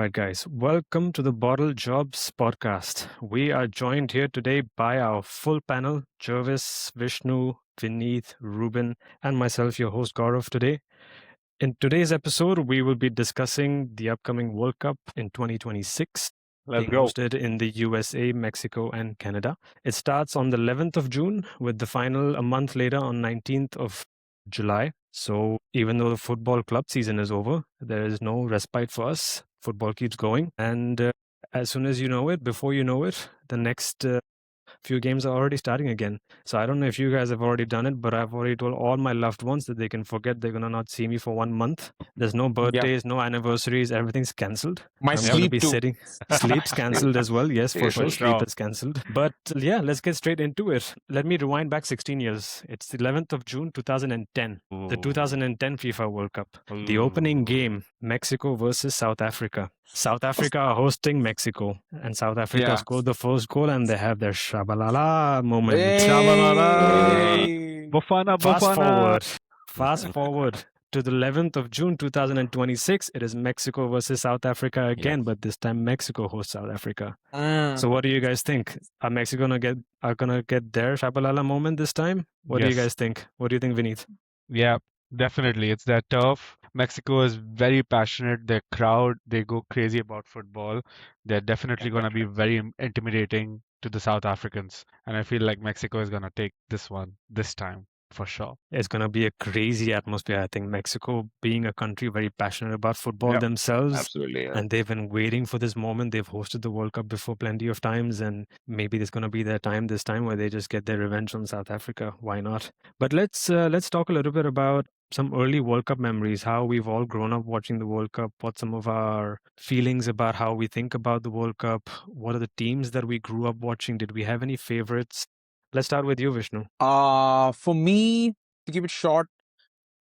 right, guys, welcome to the Bottle Jobs podcast. We are joined here today by our full panel Jervis, Vishnu, Vineeth, Ruben, and myself, your host Gaurav, today. In today's episode, we will be discussing the upcoming World Cup in 2026 Let's being go. hosted in the USA, Mexico, and Canada. It starts on the 11th of June with the final a month later on 19th of July. So even though the football club season is over, there is no respite for us. Football keeps going. And as soon as you know it, before you know it, the next few games are already starting again. So I don't know if you guys have already done it, but I've already told all my loved ones that they can forget they're gonna not see me for 1 month. There's no birthdays, no anniversaries, everything's cancelled. My I'm gonna sleep be too. sitting. Sleep's cancelled as well. Yes, for For sure. Sleep sure. is cancelled. But yeah, let's get straight into it. Let me rewind back 16 years. It's the 11th of June, 2010. The 2010 FIFA World Cup. The opening game, Mexico versus South Africa. South Africa are hosting Mexico, and South Africa Yeah. scored the first goal, and they have their shabalala moment. Hey! Bafana, Fast Bafana. forward. Fast forward to the 11th of June 2026. It is Mexico versus South Africa again, but this time Mexico hosts South Africa. So what do you guys think? Are Mexico gonna get their shabalala moment this time? What do you Yes. guys think? What do you think, Vineet? Yeah, definitely. It's that tough. Mexico is very passionate. Their crowd, they go crazy about football. They're definitely going to be very intimidating to the South Africans. And I feel like Mexico is going to take this one this time for sure. It's going to be a crazy atmosphere. I think Mexico, being a country very passionate about football Yep, themselves, Absolutely. and they've been waiting for this moment. They've hosted the World Cup before plenty of times, and maybe there's going to be their time this time where they just get their revenge on South Africa. Why not? But let's talk a little bit about some early World Cup memories, how we've all grown up watching the World Cup, what some of our feelings about how we think about the World Cup, what are the teams that we grew up watching, did we have any favorites? Let's start with you, Vishnu. For me, to keep it short,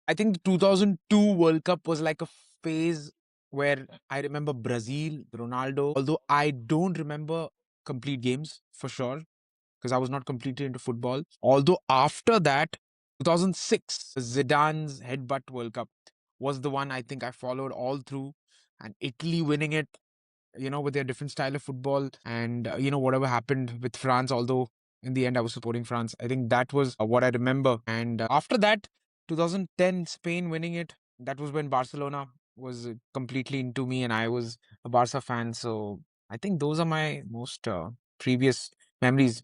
I think the 2002 World Cup was like a phase where I remember Brazil, Ronaldo, although I don't remember complete games for sure because I was not completely into football. Although after that, 2006, Zidane's Headbutt World Cup was the one I think I followed all through, and Italy winning it, with their different style of football and, whatever happened with France, although in the end I was supporting France. I think that was what I remember. And after that, 2010, Spain winning it, that was when Barcelona was completely into me and I was a Barca fan. So I think those are my most previous memories.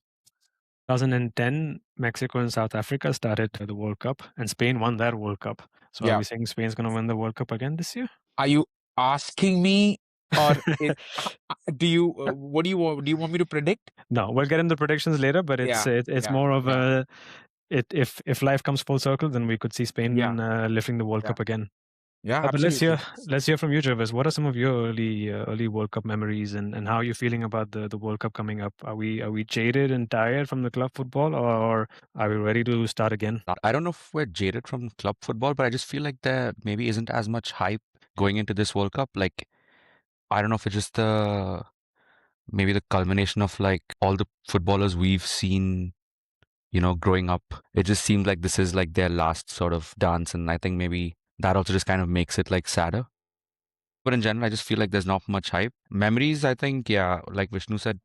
2010, Mexico and South Africa started the World Cup, and Spain won that World Cup. So are Yeah. we saying Spain's going to win the World Cup again this year? Are you asking me, or do you? What do you want? Do you want me to predict? No, we'll get into predictions later, but it's Yeah, it's yeah, more of yeah. if life comes full circle, then we could see Spain Yeah. lifting the World Yeah. Cup again. Yeah, But absolutely. let's hear from you, Jervis. What are some of your early World Cup memories, and how are you feeling about the World Cup coming up? Are we jaded and tired from the club football, or are we ready to start again? I don't know if we're jaded from club football, but I just feel like there maybe isn't as much hype going into this World Cup. Like, I don't know if it's just maybe the culmination of like all the footballers we've seen, growing up. It just seems like this is like their last sort of dance. And I think maybe that also just kind of makes it like sadder. But in general, I just feel like there's not much hype. Memories, I think, yeah, like Vishnu said,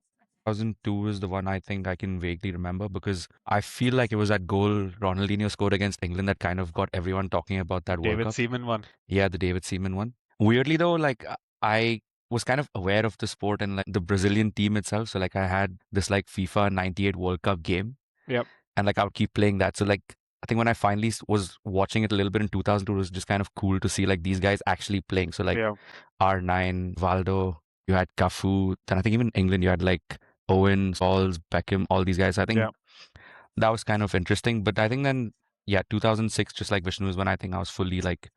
2002 is the one I think I can vaguely remember because I feel like it was that goal Ronaldinho scored against England that kind of got everyone talking about that World David Cup. Seaman one. Yeah, the David Seaman one. Weirdly though, like I was kind of aware of the sport and like the Brazilian team itself. So like I had this like FIFA 98 World Cup game. Yep. And like I would keep playing that. So like I think when I finally was watching it a little bit in 2002, it was just kind of cool to see like these guys actually playing. So like Yeah. R9, Valdo, you had Cafu, then I think even in England you had like Owen, Scholes, Beckham, all these guys. I think Yeah. that was kind of interesting. But I think then, yeah, 2006, just like Vishnu, is when I think I was fully like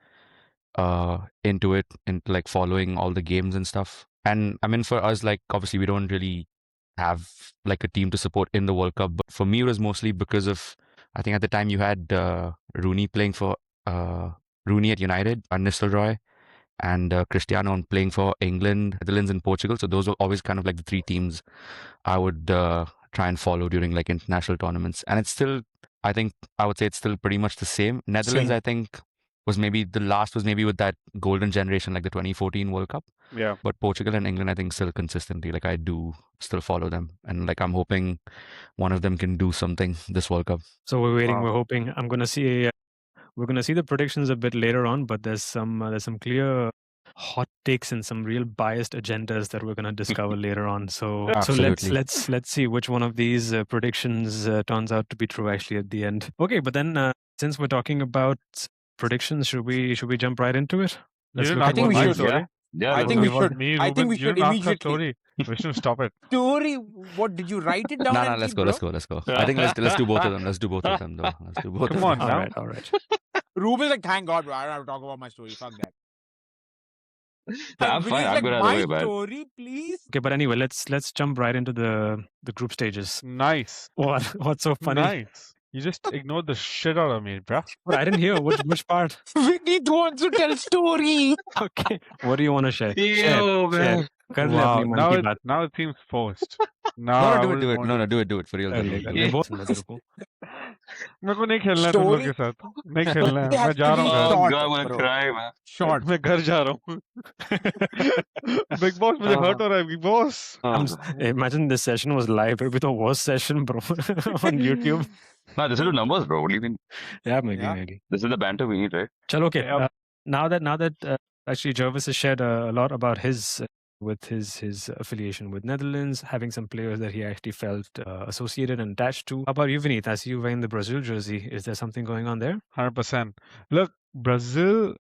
into it, into like following all the games and stuff. And I mean, for us, like obviously we don't really have like a team to support in the World Cup. But for me, it was mostly because of, I think at the time you had Rooney playing for Rooney at United, Van Nistelrooy, and Cristiano playing for England, Netherlands, and Portugal. So those were always kind of like the three teams I would try and follow during like international tournaments. And it's still, I think, I would say it's still pretty much the same. Netherlands, Same. I think, was maybe the last was maybe with that golden generation, like the 2014 World Cup. Yeah. But Portugal and England, I think, still consistently, like I do still follow them, and like I'm hoping one of them can do something this World Cup. So we're waiting. Wow. We're hoping. We're gonna see the predictions a bit later on, but there's some clear hot takes and some real biased agendas that we're gonna discover later on. So Absolutely. let's see which one of these predictions turns out to be true actually at the end. Okay, but then since we're talking about predictions, should we jump right into it? You didn't look ask at think about we my should. story. Yeah, I let's think go. we It was should. me, I think Ruben. we You should didn't ask our immediately. story. Vishnu, stop it. Story. What did you write it down? Nah, anything, let's go, bro? let's go. I think let's do both of them. Let's do both of them though. Let's do both Come of on them. now. all right. Ruben's like, thank God, bro. I don't have to talk about my story. Fuck that. Nah, I'm And fine. Vinny's I'm like, good either my way, man. story, please. Okay, but anyway, let's jump right into the group stages. Nice. What's so funny? Nice. You just ignored the shit out of me, bruh. But I didn't hear which part. Vinny wants to tell story. Okay, what do you want to share? Yo, man. कर ले Wow. अपनी मन की बात. Now it seems forced. Now I No, wouldn't do it. want No, to- do it for real. कर ले कर ले Yeah. बहुत सुंदर तेरे को. मेरे को नहीं खेलना है तुम लोग Story- के साथ नहीं खेलना है It has मैं जा to रहा be हूँ घर Oh, short, God, I'm gonna bro. cry, man. Short. मैं घर जा रहा हूँ बिग बॉस मुझे हर्ट हो रहा है big boss Imagine this session was live. It'd be the worst session, bro, on YouTube. Nah, this is the numbers, bro. What do you mean? Yeah, maybe, Yeah. maybe. This is the banter we need, right? Chalo, okay. Yep. Now that actually Jervis has shared a lot about his with his affiliation with Netherlands, having some players that he actually felt associated and attached to. How about you, Vineet? I see you wearing the Brazil jersey. Is there something going on there? 100%. Look, Brazil.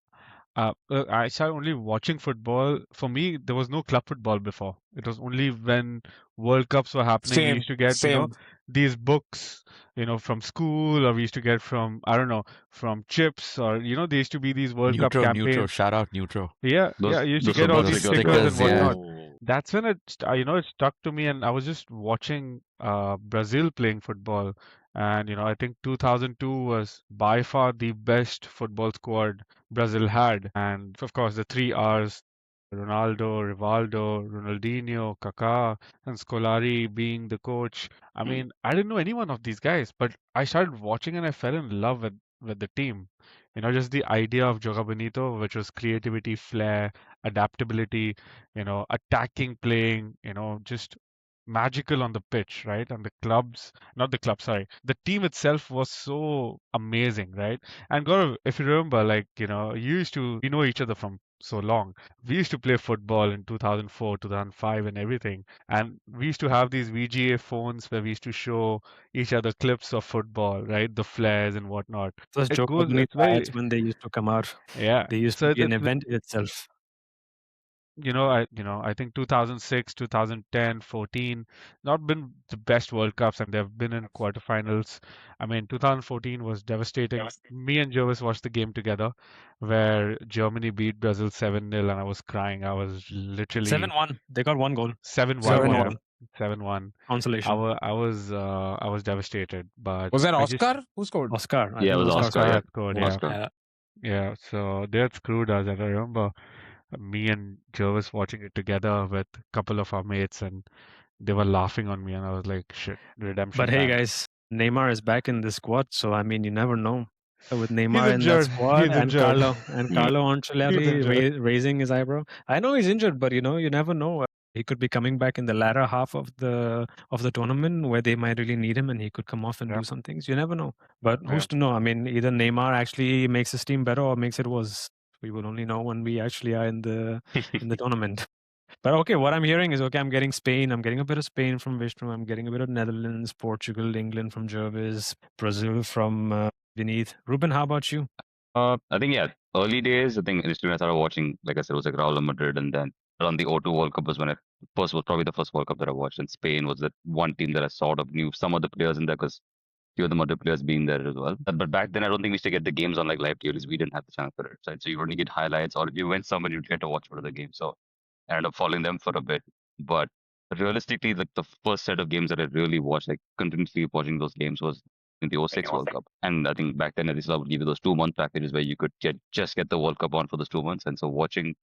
Look, I started only watching football. For me, there was no club football before. It was only when World Cups were happening. We Same. used to get, Same. these books, from school, or we used to get from, I don't know, from Chips, or, there used to be these World Cup campaigns. Neutro. Shout out Neutro. Yeah, Those- you used to those get were all those these stickers, stickers and yeah. whatnot. That's when it stuck to me, and I was just watching Brazil playing football, and I think 2002 was by far the best football squad Brazil had, and of course the three R's: Ronaldo, Rivaldo, Ronaldinho, Kaká, and Scolari being the coach. I mean, I didn't know any one of these guys, but I started watching and I fell in love with the team. Just the idea of Joga Bonito, which was creativity, flair, adaptability, attacking, playing, just magical on the pitch, right? And not the club, sorry. The team itself was so amazing, right? And Gaurav, if you remember, like, we know each other from so long. We used to play football in 2004, 2005 and everything. And we used to have these VGA phones where we used to show each other clips of football, right? The flares and whatnot. Those It joke goes- it's very- ads when they used to come out. Yeah. They used So to be an it's- event in itself. I think 2006, 2010, 14, not been the best World Cups, and they've been in quarterfinals. I mean, 2014 was devastating. Me and Jervis watched the game together, where Germany beat Brazil 7-0, and I was crying. I was literally 7-1. They got one goal. 7-1. 7-1. 7-1. Consolation. I was devastated. But Was that I just- Oscar? Who scored? Oscar. I Yeah, it think was Oscar, yeah. had scored, yeah. Oscar. Yeah, so they had screwed us, and I remember me and Jervis watching it together with a couple of our mates, and they were laughing on me, and I was like, shit, redemption. But hey, time. guys, Neymar is back in the squad, so I mean, you never know. With Neymar in injured. that squad He's and injured. Carlo He's Ancelotti injured. raising his eyebrow. I know he's injured, but you never know. He could be coming back in the latter half of the tournament where they might really need him, and he could come off and Yeah. do some things. You never know. But Yeah. who's to know? I mean, either Neymar actually makes his team better or makes it worse. We will only know when we actually are in the tournament. But okay, what I'm hearing is I'm getting Spain. I'm getting a bit of Spain from Vishnu. I'm getting a bit of Netherlands, Portugal, England from Jervis, Brazil from Vineet. Ruben, how about you? I think, yeah, early days, I think initially when I started watching, like I said, it was like Real Madrid, and then around the O2 World Cup was when was probably the first World Cup that I watched, and Spain was the one team that I sort of knew some of the players in there because few of the Madrid players being there as well. But back then, I don't think we used to get the games on like live TVs. We didn't have the chance for it, right? So you only get highlights, or if you win somewhere, you'd get to watch one of the games. So I ended up following them for a bit. But realistically, like the first set of games that I really watched, like continuously watching those games, was in the 06 World Cup. And I think back then, at least I would give you those 2-month packages where you could just get the World Cup on for those 2 months. And so watching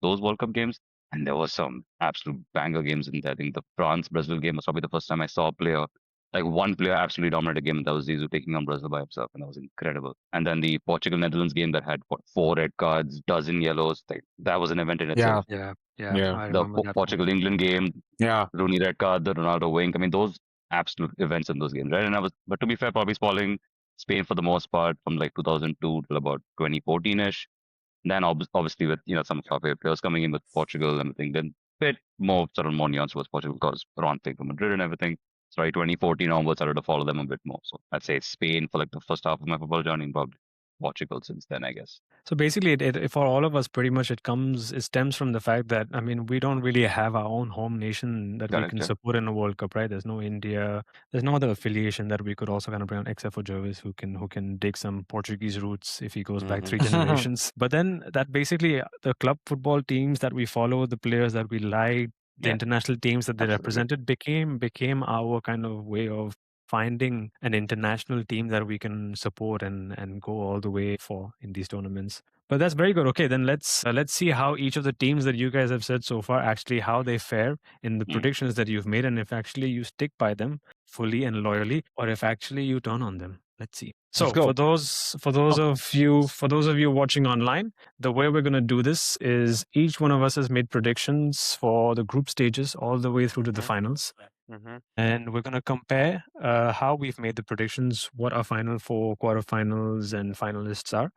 those World Cup games, and there was some absolute banger games in there. I think the France-Brazil game was probably the first time I saw a player, like one player absolutely dominate a game, and that was Zizou taking on Brazil by himself, and that was incredible. And then the Portugal-Netherlands game that had 4 red cards, dozen yellows, that was an event in itself. Yeah. Yeah, Yeah. I The remember that one. Portugal England game, Yeah. Rooney red card, the Ronaldo wink. I mean, those absolute events in those games, right? And but to be fair, probably following Spain for the most part from like 2002 till about 2014ish. Then obviously with some of our favorite players coming in with Portugal and everything, then bit more sort of more nuance was Portugal because Ron played for Madrid and everything. So 2014 onwards, I started to follow them a bit more. So I'd say Spain for like the first half of my football journey, and probably Portugal since then, I guess. So basically, for all of us, pretty much it stems from the fact that, I mean, we don't really have our own home nation that we Correct. can Yeah. support in a World Cup, right? There's no India, there's no other affiliation that we could also kind of bring on, except for Jervis, who can dig some Portuguese roots if he goes back Mhm. 3 generations. But then that basically the club football teams that we follow, the players that we like, the Yeah. international teams that they Absolutely. represented became our kind of way of finding an international team that we can support and go all the way for in these tournaments. But that's very good. Okay, then let's see how each of the teams that you guys have said so far actually how they fare in the Mm. predictions that you've made, and if actually you stick by them fully and loyally, or if actually you turn on them. Let's see. So Let's go. for those of you watching online, the way we're gonna do this is each one of us has made predictions for the group stages all the way through to the Mhm. finals. Mhm. And we're going to compare how we've made the predictions, what our final four, quarterfinals, and finalists are.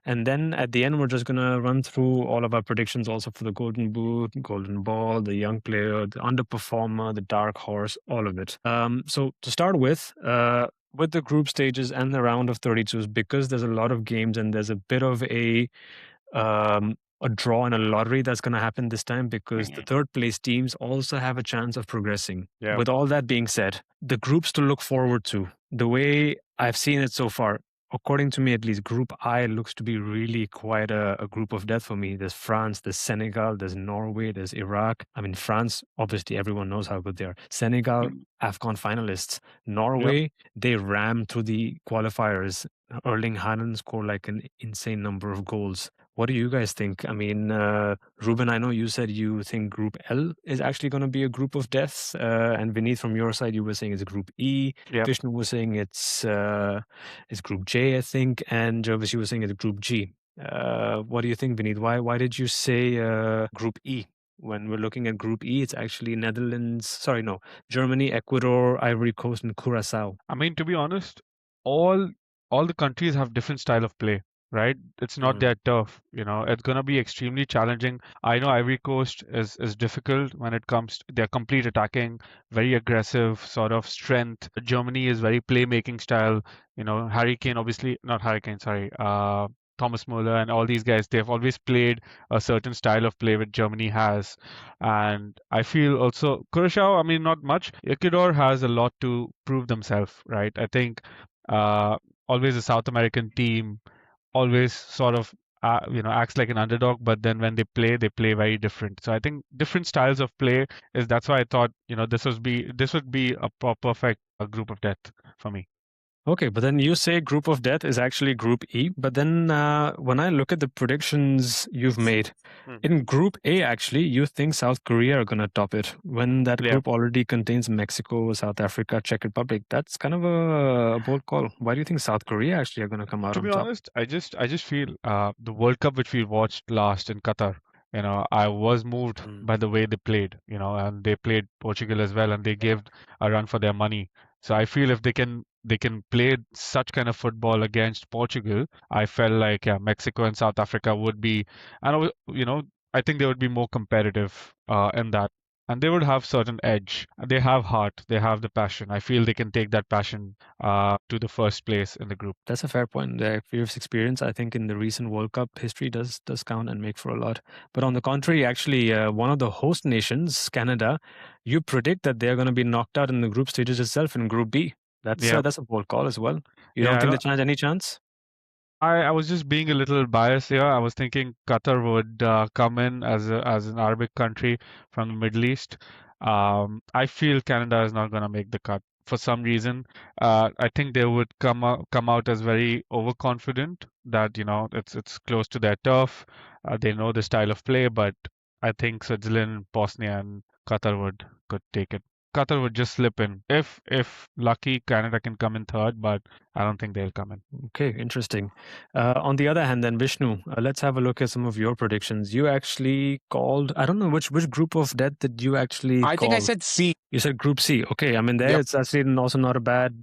And then at the end, we're just going to run through all of our predictions also for the Golden Boot, Golden Ball, the young player, the underperformer, the dark horse, all of it. So to start with the group stages and the round of 32s, because there's a lot of games and there's a bit of a draw and a lottery that's going to happen this time because the Mhm. third place teams also have a chance of progressing. Yeah. With all that being said, the groups to look forward to, the way I've seen it so far, according to me at least, Group I looks to be really quite a group of death for me. There's France, there's Senegal, there's Norway, there's Iraq. I mean, France, obviously, everyone knows how good they are. Senegal, Mm. AFCON finalists. Norway, they rammed through the qualifiers. Erling Haaland scored like an insane number of goals. What do you guys think? I mean, Ruben, I know you said you think Group L is actually going to be a group of deaths, and Vineet, from your side, you were saying it's Group E. Yep. Vishnu was saying it's Group J, I think, and Jervis, you were saying it's Group G. What do you think, Vineet? Why did you say Group E? When we're looking at Group E, it's actually Netherlands. Sorry, no, Germany, Ecuador, Ivory Coast, and Curacao. I mean, to be honest, all all the countries have different style of play, right? It's not Mm. that tough, It's gonna be extremely challenging. I know Ivory Coast is difficult when it comes to their complete attacking, very aggressive sort of strength. Germany is very playmaking style. Harry Kane, obviously not Harry Kane, sorry. Thomas Muller and all these guys, they've always played a certain style of play which Germany has. And I feel also Curacao, I mean, not much. Ecuador has a lot to prove themselves, right? I think uh, always a South American team always sort of acts like an underdog, but then when they play very different. So I think different styles of play is that's why I thought this would be a perfect group of death for me. Okay, but then you say group of death is actually Group E. But then when I look at the predictions you've made, in Group A, actually, you think South Korea are going to top it when that Yeah. group already contains Mexico, South Africa, Czech Republic. That's kind of a bold call. Why do you think South Korea actually are going to come out To on be top? honest, I just feel the World Cup which we watched last in Qatar, I was moved by the way they played, and they played Portugal as well, and they gave a run for their money. So I feel if they can play such kind of football against Portugal, I felt like Mexico and South Africa would be, and I think they would be more competitive in that. And they would have certain edge. They have heart. They have the passion. I feel they can take that passion to the first place in the group. That's a fair point. The previous experience, I think, in the recent World Cup history does count and make for a lot. But on the contrary, actually, one of the host nations, Canada, you predict that they're going to be knocked out in the group stages itself in Group B. That's Yeah. that's a bold call as well. You Yeah, don't I think they don't, stand any chance? I was just being a little biased here. I was thinking Qatar would come in as an Arabic country from the Middle East. I feel Canada is not going to make the cut for some reason. I think they would come out as very overconfident that it's close to their turf. They know the style of play, but I think Switzerland, Bosnia, and Qatar could take it. Qatar would just slip in. If lucky, Canada can come in third, but I don't think they'll come in. Okay, interesting. On the other hand, then Vishnu, let's have a look at some of your predictions. You actually called. I don't know which group of death did you actually I think I call? said C. You said Group C. Okay, I mean there Yep. it's actually also not a bad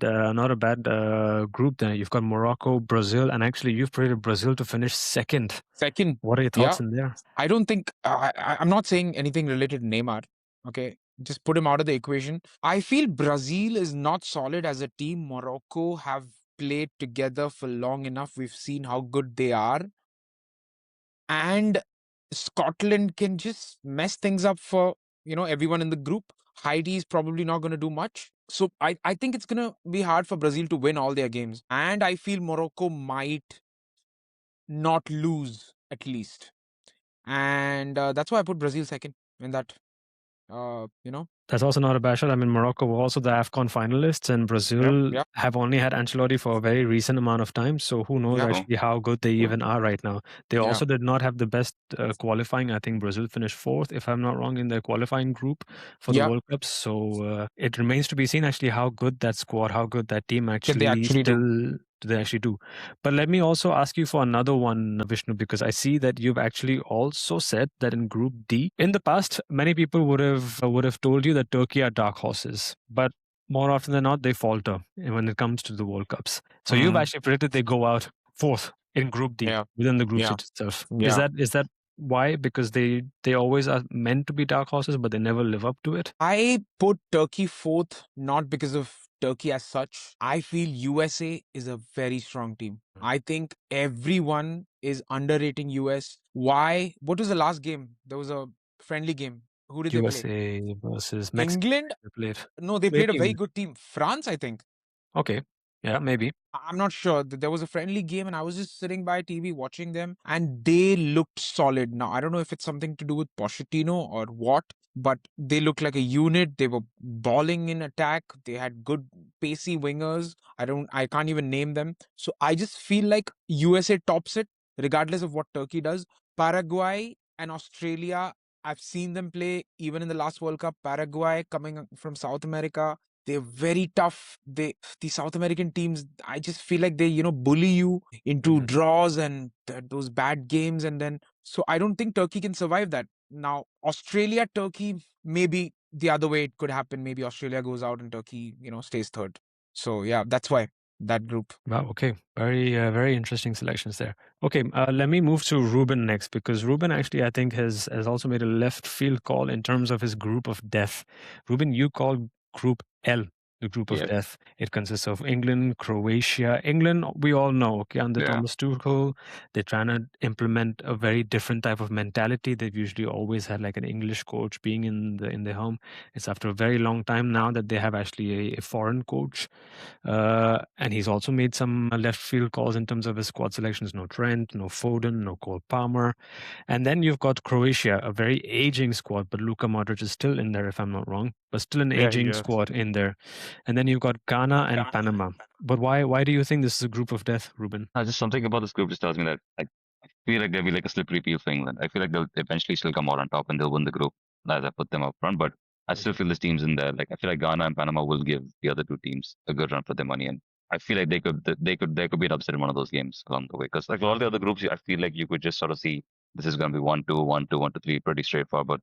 group there. You've got Morocco, Brazil, and actually you've predicted Brazil to finish second. Second. What are your Yeah. thoughts in there? I don't think I'm not saying anything related to Neymar. Okay, just put him out of the equation. I feel Brazil is not solid as a team. Morocco have played together for long enough. We've seen how good they are, and Scotland can just mess things up for everyone in the group. Haiti is probably not going to do much. So I think it's going to be hard for Brazil to win all their games. And I feel Morocco might not lose at least. And that's why I put Brazil second in that. That's also not a bad shot. I mean, Morocco were also the AFCON finalists, and Brazil Yep. have only had Ancelotti for a very recent amount of time. So who knows Yeah. actually how good they even are right now. They Yeah. also did not have the best qualifying. I think Brazil finished fourth, if I'm not wrong, in their qualifying group for the Yeah. World Cup. So it remains to be seen actually how good that squad, how good that team They actually do. they actually do. But let me also ask you for another one, Vishnu, because I see that you've actually also said that in Group D, in the past, many people would have told you that Turkey are dark horses, but more often than not, they falter when it comes to the World Cups. So you've actually predicted they go out fourth in Group D Yeah. within the group Yeah. stage itself. Yeah. Is that why? Because they always are meant to be dark horses, but they never live up to it. I put Turkey fourth, not because of Turkey as such. I feel USA is a very strong team. I think everyone is underrating US. Why? What was the last game? There was a friendly game. Who did they play? USA versus Mexico. England? They played. No, they played a very Maybe. good team. France, I think. Okay. Yeah, maybe. I'm not sure. There was a friendly game and I was just sitting by TV watching them and they looked solid. Now, I don't know if it's something to do with Pochettino or what, but they looked like a unit. They were balling in attack. They had good pacey wingers. I can't even name them. So I just feel like USA tops it regardless of what Turkey does. Paraguay and Australia, I've seen them play even in the last World Cup. Paraguay coming from South America, they're very tough. The South American teams, I just feel like they, bully you into draws and those bad games. And then, so I don't think Turkey can survive that. Now, Australia, Turkey, maybe the other way it could happen. Maybe Australia goes out and Turkey, stays third. So yeah, that's why that group. Wow. Okay. Very interesting selections there. Okay. Let me move to Ruben next, because Ruben actually, I think, has also made a left field call in terms of his group of death. Ruben, you called Group L the group of death. It consists of England, Croatia. England, we all know, okay, under Thomas Tuchel, they're trying to implement a very different type of mentality. They've usually always had like an English coach being in the home. It's after a very long time now that they have actually a foreign coach. And he's also made some left field calls in terms of his squad selections. No Trent, no Foden, no Cole Palmer. And then you've got Croatia, a very aging squad, but Luka Modric is still in there, if I'm not wrong, but still an aging squad in there. And then you've got Ghana and Panama. But why do you think this is a group of death, Ruben? Just something about this group just tells me that I feel like there'll be like a slippery peel for England. I feel like they'll eventually still come out on top and they'll win the group as I put them up front. But I still feel this team's in there. Like I feel like Ghana and Panama will give the other two teams a good run for their money, and I feel like there could be an upset in one of those games along the way. Because like all the other groups, I feel like you could just sort of see this is going to be 1-2, 1-2, 1-2, 3, pretty straightforward. But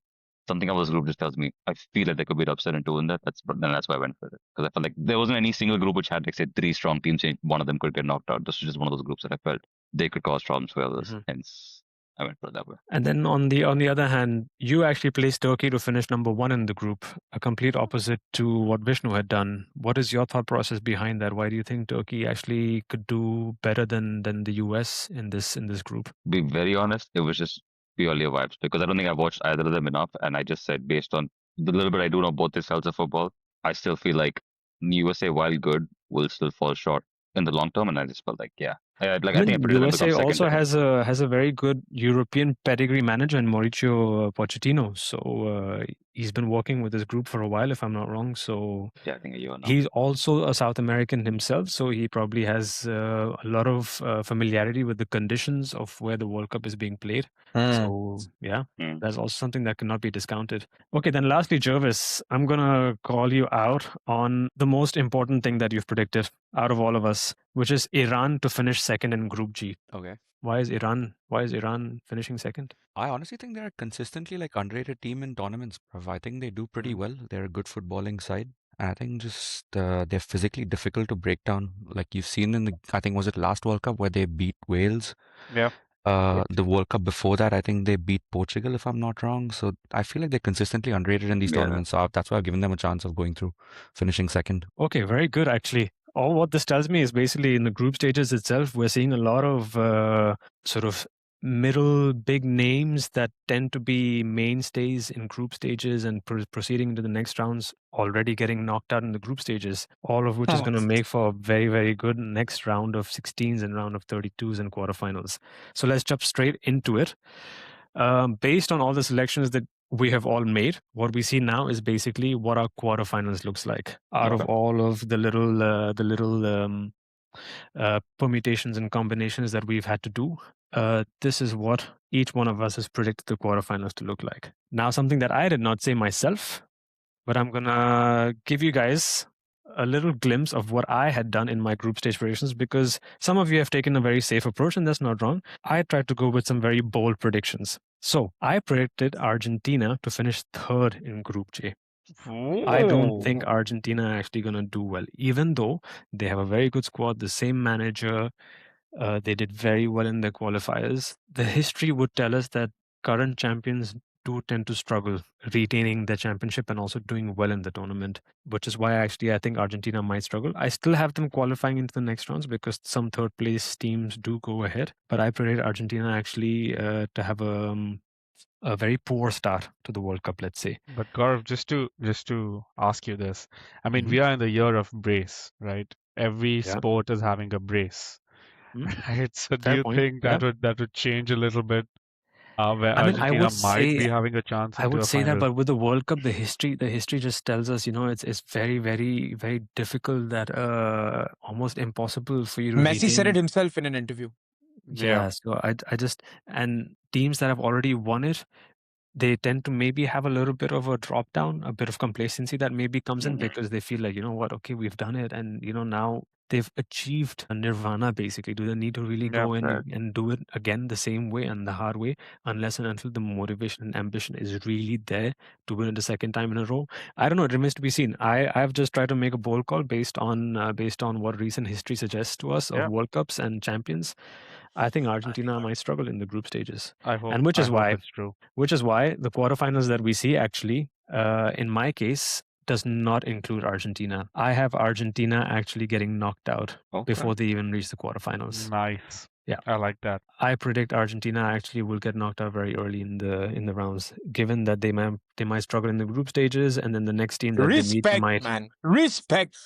something about this group just tells me I feel like there could be an upset in two in that. That's why I went for it, because I felt like there wasn't any single group which had like say three strong teams. And one of them could get knocked out. This was just one of those groups that I felt they could cause problems for others. Hence, I went for it that way. And then on the other hand, you actually placed Turkey to finish number one in the group, a complete opposite to what Vishnu had done. What is your thought process behind that? Why do you think Turkey actually could do better than the US in this group? Be very honest, it was just purely a vibes, because I don't think I watched either of them enough, and I just said based on the little bit I do know both these styles of football, I still feel like USA, while good, will still fall short in the long term, and I just felt like Like I I think I mean, predicted them to USA come second. also I think. has a very good European pedigree manager in Mauricio Pochettino. So he's been working with this group for a while, if I'm not wrong. So Yeah, I think a year now. he's also a South American himself, so he probably has a lot of familiarity with the conditions of where the World Cup is being played. So yeah, Mm. that's also something that cannot be discounted. Okay, then lastly, Jervis, I'm gonna call you out on the most important thing that you've predicted out of all of us, which is Iran to finish second in Group G. Okay. Why is Iran finishing second? I honestly think they're a consistently like underrated team in tournaments, bruv. I think they do pretty well. They're a good footballing side. And I think just they're physically difficult to break down. Like you've seen in the, I think was it last World Cup where they beat Wales. Yeah. The World Cup before that, I think they beat Portugal, if I'm not wrong. So I feel like they're consistently underrated in these Yeah. tournaments. So that's why I've given them a chance of going through, finishing second. Okay, very good, actually. All what this tells me is basically in the group stages itself, we're seeing a lot of sort of middle big names that tend to be mainstays in group stages and proceeding into the next rounds already getting knocked out in the group stages, all of which is going to make for a very, very good next round of 16s and round of 32s and quarterfinals. So let's jump straight into it. Based on all the selections that we have all made, what we see now is basically what our quarterfinals looks like out of Okay. all of the little permutations and combinations that we've had to do. This is what each one of us has predicted the quarterfinals to look like. Now, something that I did not say myself, but I'm gonna give you guys a little glimpse of what I had done in my group stage predictions, because some of you have taken a very safe approach, and that's not wrong. I tried to go with some very bold predictions. So I predicted Argentina to finish third in Group J. I don't think Argentina are actually going to do well, even though they have a very good squad, the same manager. They did very well in their qualifiers. The history would tell us that current champions do tend to struggle retaining their championship and also doing well in the tournament, which is why actually I think Argentina might struggle. I still have them qualifying into the next rounds because some third place teams do go ahead, but I predict Argentina actually to have a very poor start to the World Cup, let's say. But Gaurav, just to ask you this, I mean, Mhm. we are in the year of brace, right? Every Yeah. sport is having a brace, Mm, right? So do fair you point. think Yeah. that would change a little bit, where I mean, Argentina might be having a chance I into would a say that, final? but with the World Cup, the history just tells us, it's very, very, very difficult, that almost impossible for you to Messi said it retain. himself in an interview. Yeah. Yeah, so I just, and teams that have already won it, they tend to maybe have a little bit of a drop down, a bit of complacency that maybe comes in Mhm. because they feel like, you know what, okay, we've done it, and now they've achieved a nirvana basically. Do they need to really Yeah. go in Right. and do it again the same way and the hard way, unless and until the motivation and ambition is really there to win it the second time in a row? I don't know. It remains to be seen. I've just tried to make a bold call based on what recent history suggests to us of Yeah. World Cups and champions. I think Argentina might struggle in the group stages, I hope and which I is hope why it's true. the quarterfinals that we see actually, in my case, does not include Argentina. I have Argentina actually getting knocked out Okay. before they even reach the quarterfinals. Nice. Yeah. I like that. I predict Argentina actually will get knocked out very early in the rounds, given that they might struggle in the group stages, and then the next team that they meet Respect, might. man. Respect.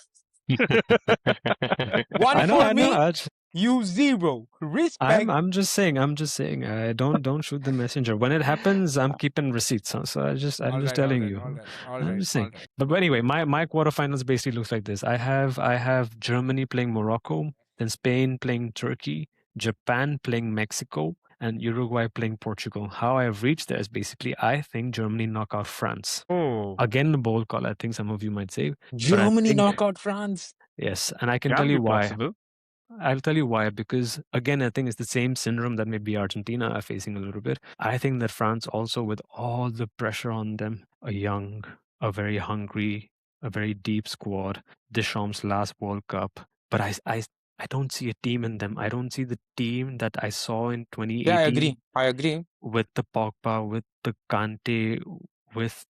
I One know, for I know. me, you zero. Respect. I'm just saying. Don't shoot the messenger. When it happens, I'm keeping receipts. So I'm just telling you. I'm just saying. But anyway, my quarterfinals basically looks like this. I have Germany playing Morocco, then Spain playing Turkey, Japan playing Mexico, and Uruguay playing Portugal. How I've reached there is basically I think Germany knock out France. Oh, Again, the bold call. I think some of you might say, but I Germany think knock out France. yes, and I can can tell be you why. possible. I'll tell you why, because again, I think it's the same syndrome that maybe Argentina are facing a little bit. I think that France also, with all the pressure on them, a young, a very hungry, a very deep squad, Deschamps' last World Cup, but I don't see a team in them. I don't see the team that I saw in 2018. Yeah, I agree. With the Pogba, with the Kante, with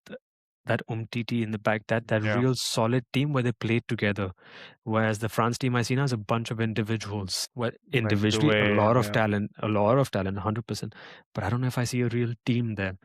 that Umtiti in the back, that Yeah. real solid team where they played together. Whereas the France team I seen as a bunch of individuals, where individually a Doué lot and of talent, 100%. But I don't know if I see a real team there.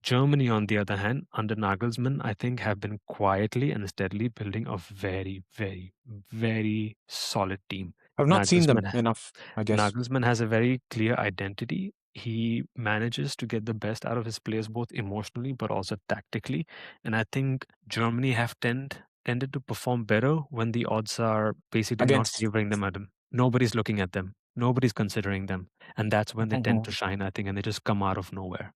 Germany, on the other hand, under Nagelsmann, I think have been quietly and steadily building a very, very, very solid team. I've not seen them Nagelsmann enough, I guess. Nagelsmann has a very clear identity. He manages to get the best out of his players, both emotionally but also tactically. And I think Germany have tended to perform better when the odds are basically not Against. favoring them at them. Nobody's looking at them. Nobody's considering them. And that's when they tend to shine, I think, and they just come out of nowhere.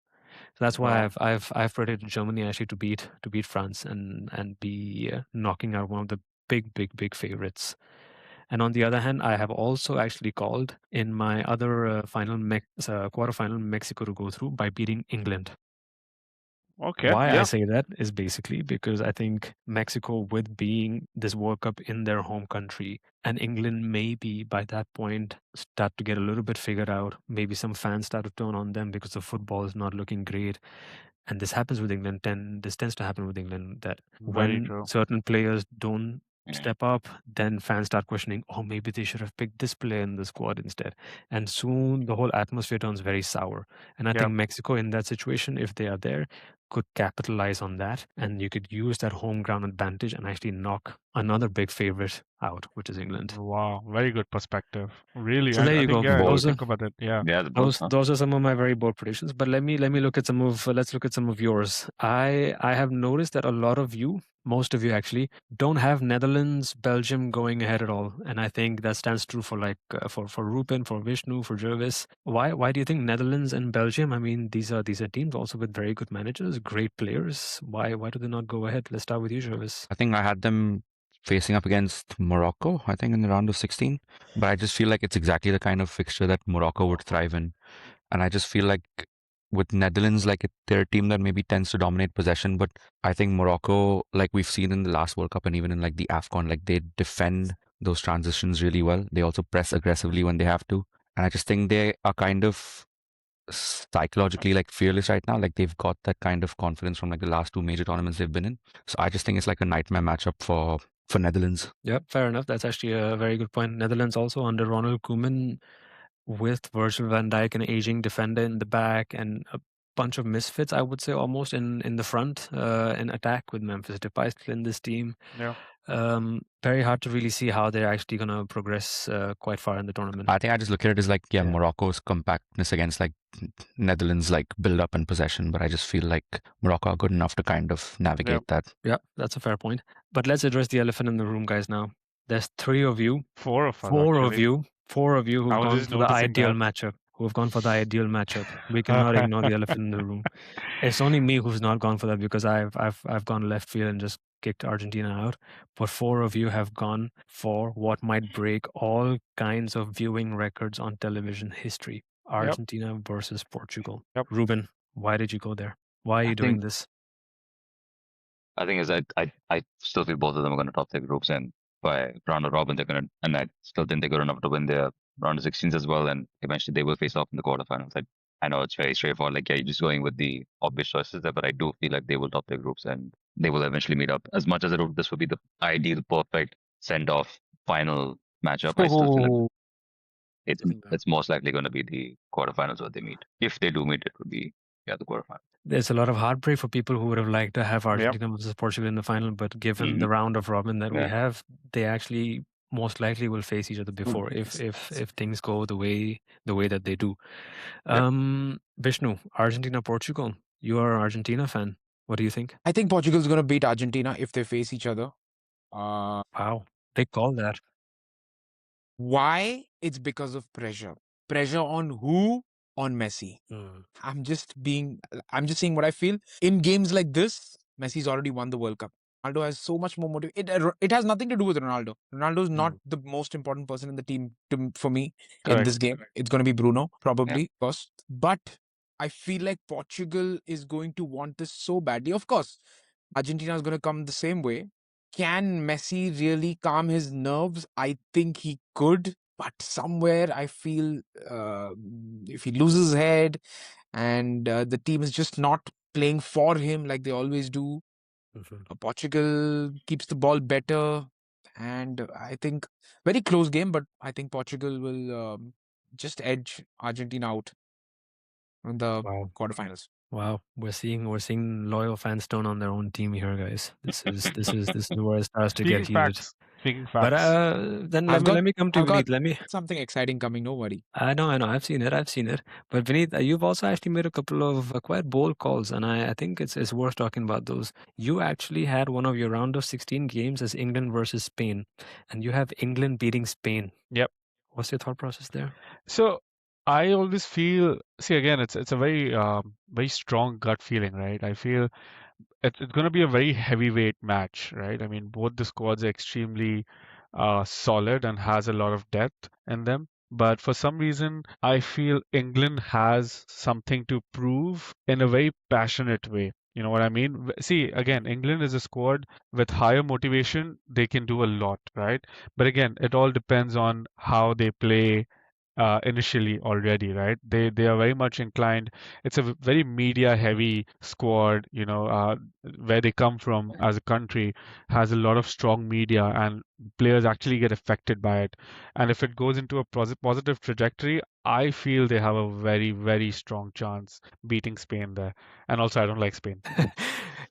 So that's why Wow. I've predicted Germany actually to beat France and be knocking out one of the big favorites. And on the other hand, I have also actually called in my other quarterfinal Mexico to go through by beating England. Okay. Why I Yeah. say that is basically because I think Mexico, with being this World Cup in their home country, and England maybe by that point start to get a little bit figured out. Maybe some fans start to turn on them because the football is not looking great. And this happens with England. This tends to happen with England that Very when true. certain players don't Yeah. step up, then fans start questioning, oh, maybe they should have picked this player in the squad instead. And soon the whole atmosphere turns very sour. And I Yeah. think Mexico in that situation, if they are there, could capitalize on that. And you could use that home ground advantage and actually knock another big favorite out, which is England. Wow. Very good perspective. Really. So there I you think, go. yeah, I Bold. didn't think about it. Yeah. Yeah, the both, huh? Those are some of my very bold predictions. But let me look at let's look at some of yours. I have noticed that a lot of you, most of you actually, don't have Netherlands, Belgium going ahead at all, and I think that stands true for for Rupen, for Vishnu, for Jervis. Why do you think Netherlands and Belgium? I mean, these are teams also with very good managers, great players. Why do they not go ahead? Let's start with you, Jervis. I think I had them facing up against Morocco, I think in the round of 16. But I just feel like it's exactly the kind of fixture that Morocco would thrive in. And I just feel like with Netherlands, like they're a team that maybe tends to dominate possession. But I think Morocco, like we've seen in the last World Cup and even in like the AFCON, like they defend those transitions really well. They also press aggressively when they have to. And I just think they are kind of psychologically like fearless right now. Like they've got that kind of confidence from like the last two major tournaments they've been in. So I just think it's like a nightmare matchup for Netherlands. Yep, fair enough. That's actually a very good point. Netherlands also under Ronald Koeman, with Virgil van Dijk, an aging defender in the back, and a bunch of misfits, I would say, almost in the front, in attack with Memphis Depay still in this team. Yeah. Very hard to really see how they're actually going to progress quite far in the tournament. I think I just look at it as like, yeah, Yeah. Morocco's compactness against like Netherlands, like build up and possession. But I just feel like Morocco are good enough to kind of navigate that. Yeah, that's a fair point. But let's address the elephant in the room, guys, now. There's three of you, Four of us. four of Actually. you who've I was gone just for the noticing ideal that. matchup. Who've gone for the ideal matchup. We cannot ignore the elephant in the room. It's only me who's not gone for that because I've gone left field and just kicked Argentina out. But four of you have gone for what might break all kinds of viewing records on television history. Argentina versus Portugal. Yep. Ruben, why did you go there? Why are you doing this? I think is I still feel both of them are going to top their groups, and by round of robin they're going to, and I still think they're good enough to win their round of 16s as well, and eventually they will face off in the quarterfinals. I know it's very straightforward, like yeah, you're just going with the obvious choices there, but I do feel like they will top their groups and they will eventually meet up. As much as this would be the ideal, perfect send-off final matchup, I still feel like it's most likely going to be the quarterfinals where they meet. If they do meet, it would be the quarterfinals. There's a lot of heartbreak for people who would have liked to have Argentina versus Portugal in the final, but given the round of robin that we have, they actually most likely will face each other before if things go the way that they do. Vishnu, Argentina, Portugal. You are an Argentina fan. What do you think? I think Portugal's going to beat Argentina if they face each other. Wow, they call that. Why? It's because of pressure. Pressure on who? On Messi. I'm just saying what I feel. In games like this, Messi's already won the World Cup. Ronaldo has so much more motivation. It has nothing to do with Ronaldo. Ronaldo is not the most important person in the team for me in this game. It's going to be Bruno, probably, of course. But I feel like Portugal is going to want this so badly. Of course, Argentina is going to come the same way. Can Messi really calm his nerves? I think he could. But somewhere I feel if he loses his head and the team is just not playing for him like they always do, Portugal keeps the ball better. And I think very close game, but I think Portugal will just edge Argentina out in the quarterfinals. Wow, we're seeing loyal fans turn on their own team here, guys. This is where it starts to get heated. Speaking But facts. then I've got- let me come to I've got Vineet. Let me. something exciting coming. No worry. I know. I've seen it. But Vineet, you've also actually made a couple of quite bold calls, and I think it's worth talking about those. You actually had one of your round of 16 games as England versus Spain, and you have England beating Spain. Yep. What's your thought process there? So I always feel, see again, it's a very strong gut feeling, right? I feel it's going to be a very heavyweight match, right? I mean, both the squads are extremely solid and has a lot of depth in them. But for some reason, I feel England has something to prove in a very passionate way. You know what I mean? See, again, England is a squad with higher motivation. They can do a lot, right? But again, it all depends on how they play initially already, right? They are very much inclined. It's a very media heavy squad, you know, where they come from as a country has a lot of strong media, and players actually get affected by it. And if it goes into a positive trajectory, I feel they have a very strong chance beating Spain there. And also, I don't like Spain.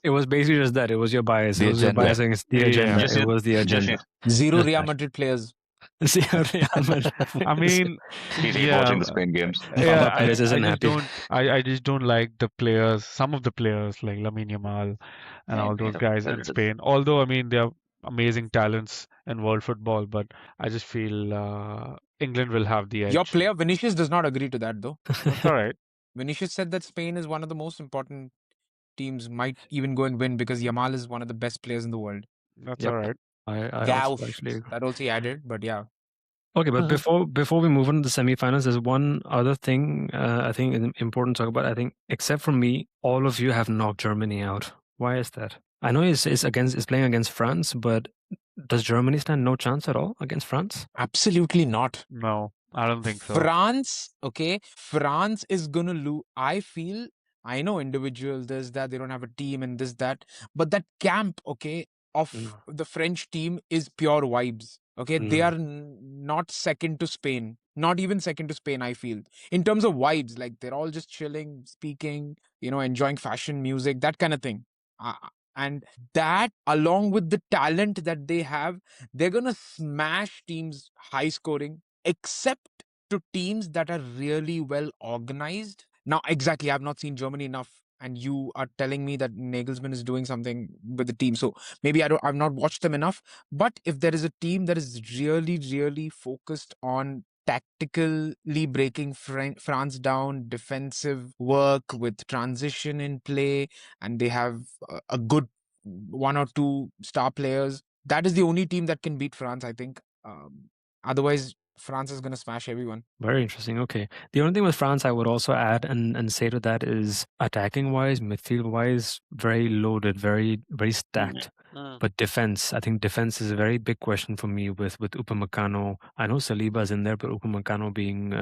It was basically just that. It was your bias. The It was your agenda. bias against the Yeah. agenda. Just It was the agenda. Zero Just Real that. Madrid players. Zero Real Madrid I mean, He hate yeah, watching the Spain games. Papa Perez isn't happy. I just don't like the players, some of the players like Lamine Yamal and all those guys in Spain. Although, I mean, they are amazing talents in world football, but I just feel England will have the edge. Your player Vinicius does not agree to that, though. That's all right. Vinicius said that Spain is one of the most important teams, might even go and win because Yamal is one of the best players in the world. That's Yep. all right. I also actually agree. That also he added, but yeah. Okay, but before we move on to the semifinals, there's one other thing I think is important to talk about. I think, except for me, all of you have knocked Germany out. Why is that? I know it's playing against France, but does Germany stand no chance at all against France? Absolutely not. No, I don't think so. France is gonna lose. I know individual this, that, they don't have a team and this, that, but that camp, of the French team is pure vibes. Okay, they are not second to Spain, not even second to Spain, I feel. In terms of vibes, like they're all just chilling, speaking, enjoying fashion, music, that kind of thing. And that, along with the talent that they have, they're gonna smash teams high scoring, except to teams that are really well organized. Now, exactly, I've not seen Germany enough, and you are telling me that Nagelsmann is doing something with the team. So maybe I've not watched them enough. But if there is a team that is really focused on tactically breaking France down, defensive work with transition in play, and they have a good one or two star players, that is the only team that can beat France, I think. Otherwise, France is going to smash everyone. Very interesting. Okay. The only thing with France I would also add and say to that is attacking wise, midfield wise, very loaded, very stacked. But defense, I think defense is a very big question for me with Upamecano. I know Saliba's in there, but Upamecano being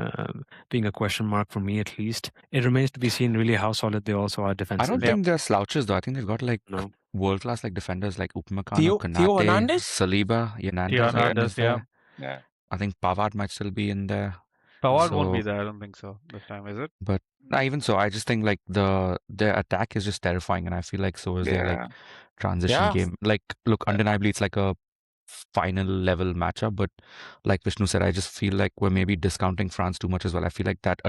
a question mark for me at least. It remains to be seen really how solid they also are I defensively. don't think they're slouches though. I think they've got like world class like defenders like Upamecano, Theo Konate, Hernandez? Saliba, Theo Hernandez, there. Yeah. I think Pavard might still be in there. Pavard won't be there, I don't think so this time, is it? But even so, I just think like their attack is just terrifying, and I feel like so is their like transition game. Like, look, undeniably, it's like a final level matchup, but like Vishnu said, I just feel like we're maybe discounting France too much as well. I feel like that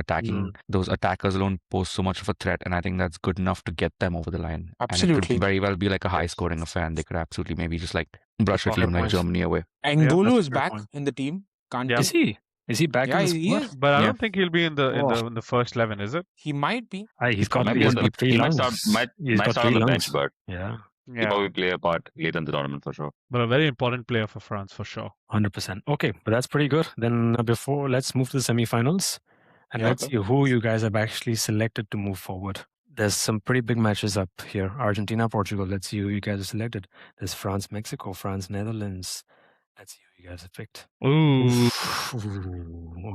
those attackers alone pose so much of a threat, and I think that's good enough to get them over the line. Absolutely. And it could very well be like a high scoring affair, and they could absolutely maybe just like brush a team like Germany away. N'Golo that's is a fair back point. in the team. Can't Is he? Is he back in the he squad? is. But I don't think he'll be in the first 11, is it? He might be. He's got Might be he's on the- got three he might lungs. start He's got start three on the lungs. bench, but Yeah. he'll probably play a part later in the tournament for sure. But a very important player for France for sure. 100%. Okay, but that's pretty good. Then let's move to the semifinals and let's see who you guys have actually selected to move forward. There's some pretty big matches up here. Argentina, Portugal. Let's see who you guys have selected. There's France, Mexico, France, Netherlands. Let's see who you guys have picked. Ooh.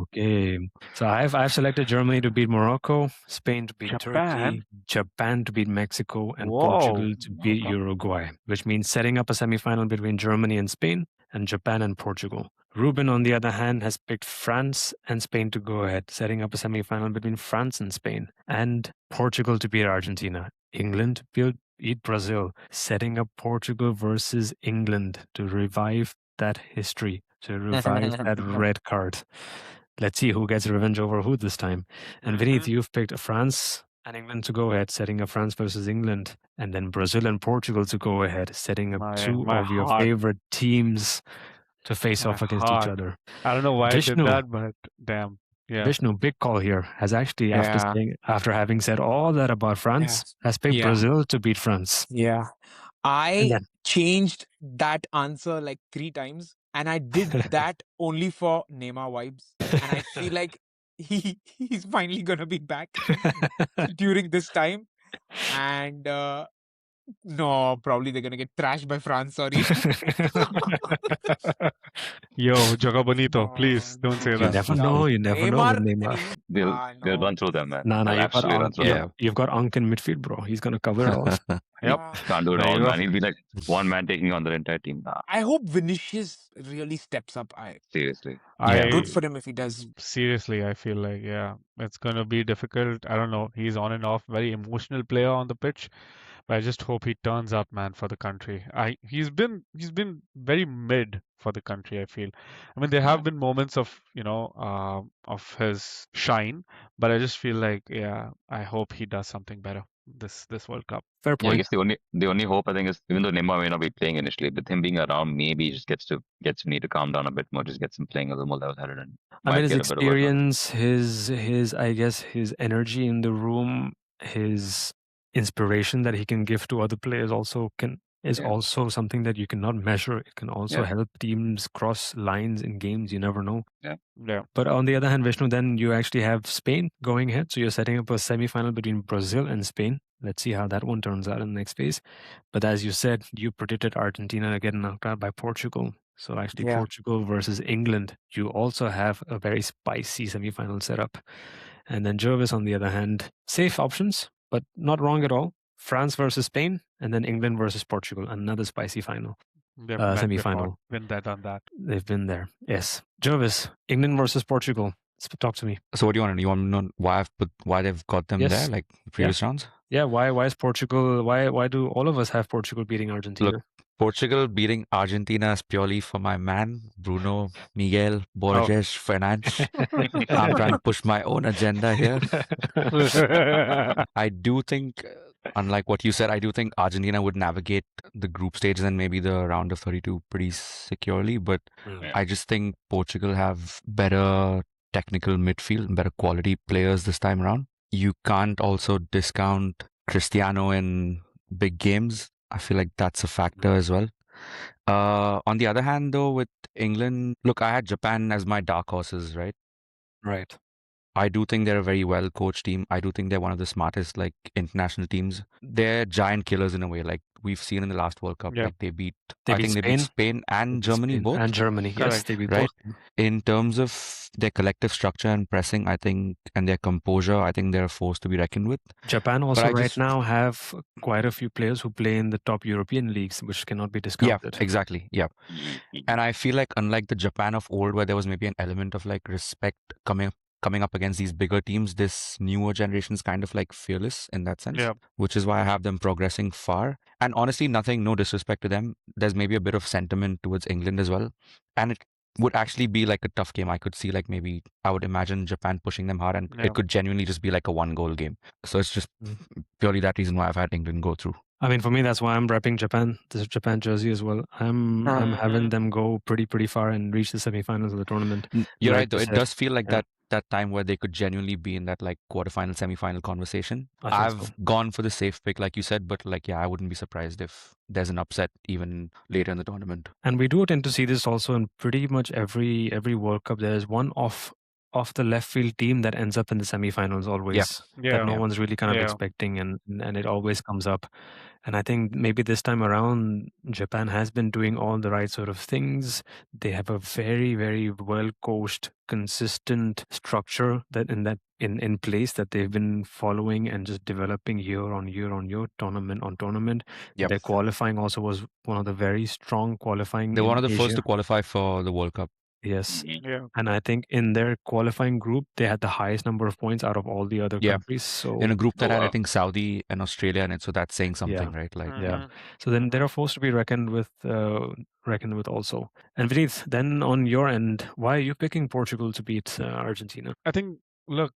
Okay. So I've selected Germany to beat Morocco, Spain to beat Turkey, Japan to beat Mexico, and Portugal to beat Uruguay, which means setting up a semifinal between Germany and Spain and Japan and Portugal. Ruben, on the other hand, has picked France and Spain to go ahead, setting up a semifinal between France and Spain, and Portugal to beat Argentina. England to beat Brazil, setting up Portugal versus England to revive that history, to revise that red card. Let's see who gets revenge over who this time. And Vineet, you've picked France and England to go ahead, setting up France versus England, and then Brazil and Portugal to go ahead, setting up two My of your heart, favorite teams to face my off against each heart. other. I don't know why I did Vishnu, that, but damn. Yeah. Vishnu, big call here, has actually, Yeah. after having said all that about France, has picked Yeah. Brazil to beat France. Yeah. And I then changed that answer like 3 times, and I did that only for Neymar vibes. And I feel like he's finally gonna be back during this time. And no, probably they're gonna get trashed by France. Sorry. Yo, Joga Bonito, please No, don't say you that. never no. know. You never know with Neymar, Neymar. any They'll no. run through them, man. Nah, They'll you've got absolutely run Unk. through them. You've got Unk in midfield, bro. He's gonna cover it all. Yep. Yeah. Can't do it There all, you go. man. He'll be like one man taking on the entire team. Nah, I hope Vinicius really steps up. seriously. Yeah. Good for him if he does. Seriously, I feel like, yeah, it's gonna be difficult. I don't know. He's on and off, very emotional player on the pitch, but I just hope he turns up, man, for the country. He's been very mid for the country, I feel. I mean, there have been moments of, of his shine, but I just feel like, yeah, I hope he does something better this World Cup. Fair Yeah, I point. guess the only hope I think is, even though Neymar may not be playing initially, with him being around, maybe he just gets Vinny to calm down a bit more, just gets him playing a little more level-headed, and I mean, might his get a bit of work done. experience, his I guess his energy in the room, his inspiration that he can give to other players is Yeah. also something that you cannot measure. It can also Yeah. help teams cross lines in games. You never know. Yeah. But on the other hand, Vishnu, then you actually have Spain going ahead. So you're setting up a semi-final between Brazil and Spain. Let's see how that one turns out in the next phase. But as you said, you predicted Argentina getting knocked out by Portugal. So actually, Yeah. Portugal versus England, you also have a very spicy semi-final setup. And then Jervis, on the other hand, safe options, but not wrong at all. France versus Spain, and then England versus Portugal, another spicy final, They've met semi-final. before. Been there, done that. They've been there. Yes. Jervis, England versus Portugal. Talk to me. So what do you want to know? You want to know why they've got them Yes. there, like previous rounds? Yeah, why is Portugal, why do all of us have Portugal beating Argentina? Look, Portugal beating Argentina is purely for my man, Bruno Miguel Borges Fernandes. I'm trying to push my own agenda here. I do think, unlike what you said, I do think Argentina would navigate the group stage and then maybe the round of 32 pretty securely. But Yeah. I just think Portugal have better technical midfield, better quality players this time around. You can't also discount Cristiano in big games. I feel like that's a factor as well. On the other hand, though, with England, look, I had Japan as my dark horses, right? Right. I do think they're a very well coached team. I do think they're one of the smartest like international teams. They're giant killers in a way, like we've seen in the last World Cup. Yeah. Like they beat They beat Spain and Germany both. And Germany, yes, Correct. they beat Right. both. In terms of their collective structure and pressing, I think, and their composure, I think they're a force to be reckoned with. Japan also I right just- now have quite a few players who play in the top European leagues, which cannot be Yeah, discounted. exactly. Yeah. And I feel like unlike the Japan of old, where there was maybe an element of like respect coming up against these bigger teams, this newer generation is kind of like fearless in that sense, Yeah. which is why I have them progressing far. And honestly, no disrespect to them. There's maybe a bit of sentiment towards England as well. And it would actually be like a tough game. I could see like maybe I would imagine Japan pushing them hard and Yeah. it could genuinely just be like a 1-goal game. So it's just purely that reason why I've had England go through. I mean, for me, that's why I'm repping Japan, this Japan jersey as well. I'm having them go pretty far and reach the semifinals of the tournament. You're Like right, though. you It said, does feel like yeah. that time where they could genuinely be in that like quarterfinal, semifinal conversation. I think I've so. gone for the safe pick, like you said, but like, yeah, I wouldn't be surprised if there's an upset even later in the tournament. And we do tend to see this also in pretty much every World Cup. There's one off the left field team that ends up in the semifinals always. Yeah. That no one's really kind of Yeah. expecting, and it always comes up. And I think maybe this time around, Japan has been doing all the right sort of things. They have a very, very well coached, consistent structure in place that they've been following and just developing year on year, tournament on tournament. Yep. Their qualifying also was one of the very strong qualifying. They're in one of the first Asia. to qualify for the World Cup. Yes. Yeah. And I think in their qualifying group, they had the highest number of points out of all the other Yeah. countries. So In a group that Oh, had, I wow. think, Saudi and Australia in it, so that's saying something, right? Like, yeah. So then they're forced to be reckoned with also. And Vineet, then on your end, why are you picking Portugal to beat Argentina? I think, look,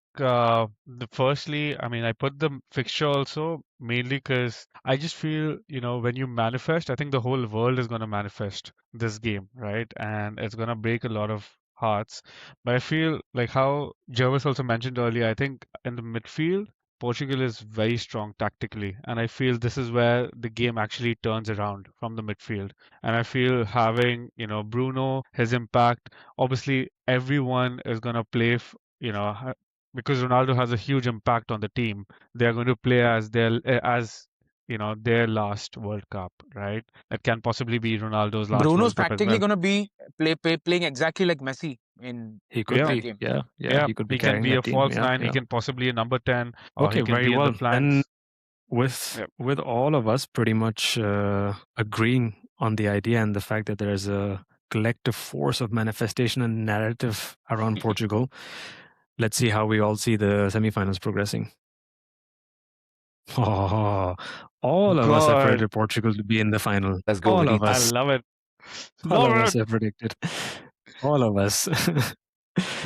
firstly, I mean, I put the fixture also mainly because I just feel, when you manifest, I think the whole world is going to manifest this game, right? And it's going to break a lot of hearts. But I feel like how Jervis also mentioned earlier, I think in the midfield, Portugal is very strong tactically. And I feel this is where the game actually turns around from the midfield. And I feel having, Bruno, his impact, obviously everyone is going to play because Ronaldo has a huge impact on the team. They are going to play as their last World Cup, right? That can possibly be Ronaldo's last Bruno's World Cup as practically well. going to be playing exactly like Messi in He could Yeah, that be. game. Yeah. yeah. He could be He can carrying be a that team. false Yeah. nine. He Yeah. can possibly a number 10, or Okay, he can very be in the well. And flanks. with Yep. with all of us pretty much agreeing on the idea and the fact that there is a collective force of manifestation and narrative around Portugal, let's see how we all see the semifinals progressing. Oh, all of us have God, predicted Portugal to be in the final. let's go, All of Vineet. I us. love it. All Love of us it. have predicted. All of us.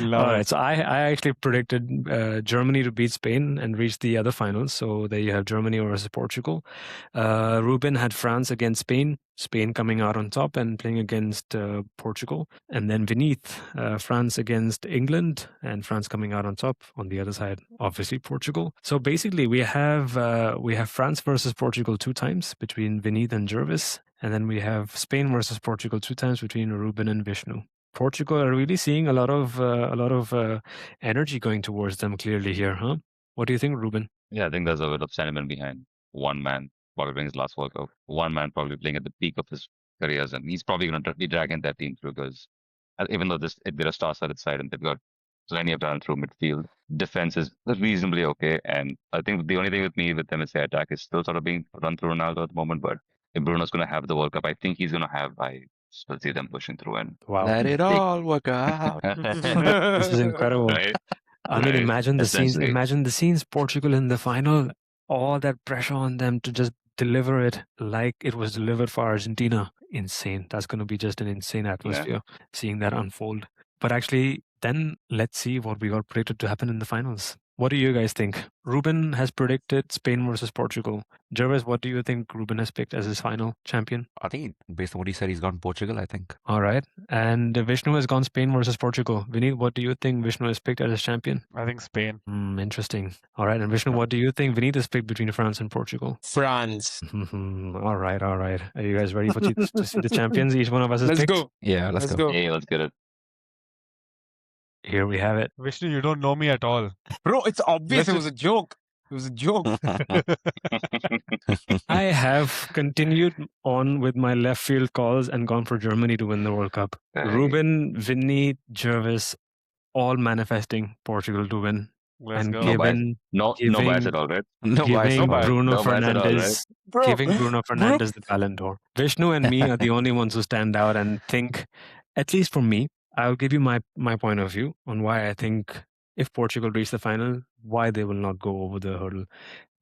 Love All it. right. So I actually predicted Germany to beat Spain and reach the other finals. So there you have Germany versus Portugal. Ruben had France against Spain. Spain coming out on top and playing against Portugal. And then Vineet, France against England and France coming out on top. On the other side, obviously Portugal. So basically, we have France versus Portugal 2 times between Vineet and Jervis. And then we have Spain versus Portugal 2 times between Ruben and Vishnu. Portugal are really seeing a lot of energy going towards them clearly here, huh? What do you think, Ruben? Yeah, I think there's a bit of sentiment behind one man probably playing his last World Cup. One man probably playing at the peak of his careers, and he's probably going to be dragging that team through because even though they're a star-studded side and they've got plenty of talent through midfield, defense is reasonably okay. And I think the only thing with me with them is their attack is still sort of being run through Ronaldo at the moment. But if Bruno's going to have the World Cup, I think he's going to have. I still see them pushing through and Wow, Let it all work out. this is incredible. right. I mean, Right. imagine the scenes. Essentially. Imagine the scenes. Portugal in the final. All that pressure on them to just deliver it like it was delivered for Argentina. Insane. That's going to be just an insane atmosphere seeing that unfold. But actually, then let's see what we got predicted to happen in the finals. What do you guys think? Ruben has predicted Spain versus Portugal. Jervis, what do you think Ruben has picked as his final champion? I think based on what he said, he's gone Portugal, I think. All right. And Vishnu has gone Spain versus Portugal. Vineet, what do you think Vishnu has picked as his champion? I think Spain. Interesting. All right. And Vishnu, what do you think Vineet has picked between France and Portugal? France. All right. All right. Are you guys ready to see the champions each one of us has Let's picked? go. Yeah, let's go. Hey, let's get it. Here we have it. Vishnu, you don't know me at all. Bro, it's obvious. Let's It was a joke. It was a joke. I have continued on with my left field calls and gone for Germany to win the World Cup. Hey. Ruben, Vinny, Jervis, all manifesting Portugal to win. Let's and go. No bias. giving No giving- bias at all, right? No bias, giving no bias. Bruno No bias at all, right? Fernandes Bro, giving Bruno Fernandes the Ballon d'Or. Vishnu and me are the only ones who stand out and think, at least for me, I'll give you my point of view on why I think if Portugal reach the final, why they will not go over the hurdle.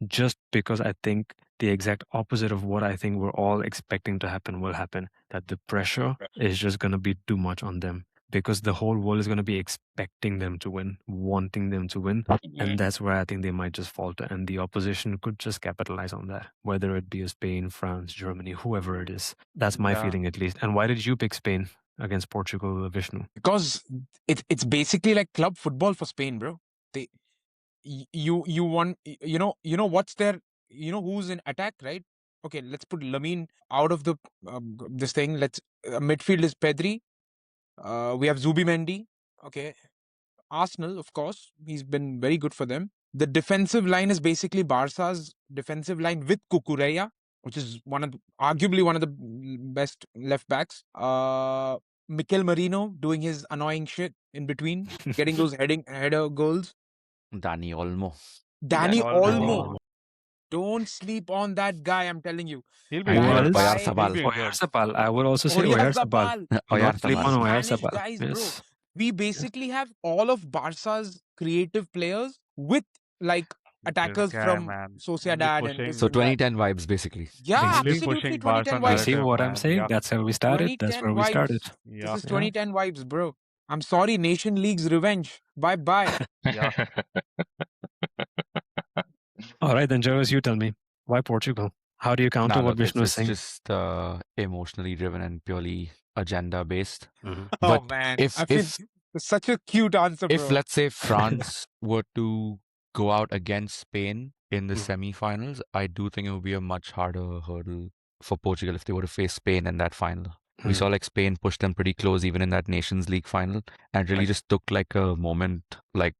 Just because I think the exact opposite of what I think we're all expecting to happen will happen. That the pressure is just going to be too much on them because the whole world is going to be expecting them to win, wanting them to win. And that's where I think they might just falter. And the opposition could just capitalize on that, whether it be Spain, France, Germany, whoever it is. That's my Yeah. feeling at least. And why did you pick Spain against Portugal, Vishnu? because it's basically like club football for Spain, bro. They you want what's their who's in attack, right? Okay, let's put Lamine out of the this thing. Let's midfield is Pedri. We have Zubimendi. Okay, Arsenal, of course, he's been very good for them. The defensive line is basically Barca's defensive line with Cucurella, which is arguably one of the best left backs. Mikel Merino doing his annoying shit in between, getting those header goals. Dani Olmo. Danny Olmo. Olmo. Don't sleep on that guy, I'm telling you. He'll be Who That injured. else? Oyar guy He'll is be Sabal. injured. Oyarzabal. I would also say Oyarzabal. Oyarzabal. Do not sleep These on Oyarzabal. Spanish Oyarzabal. guys, bro. Yes. We basically have all of Barca's creative players with like This attackers guy, from man. Only Sociedad and this So pushing, and that. 2010 vibes, basically. Yeah, only Basically, absolutely. pushing 2010 Barca you vibes. see narrative, what I'm man. saying? Yuck. That's how we started. That's 2010 where we started. vibes. This Yuck. is Yeah. 2010 vibes, bro. I'm sorry, Nation League's revenge. Bye bye. Yuck. All right, then, Jarvis, you tell me. Why Portugal? How do you counter Nah, what look, Vishnu is it's saying? just emotionally driven and purely agenda based. Mhm. Oh But man, if I feel it's such a cute answer, if bro. let's say France were to go out against Spain in the Mhm. semi-finals, I do think it would be a much harder hurdle for Portugal if they were to face Spain in that final. We saw like Spain push them pretty close even in that Nations League final, and really Right. just took like a moment like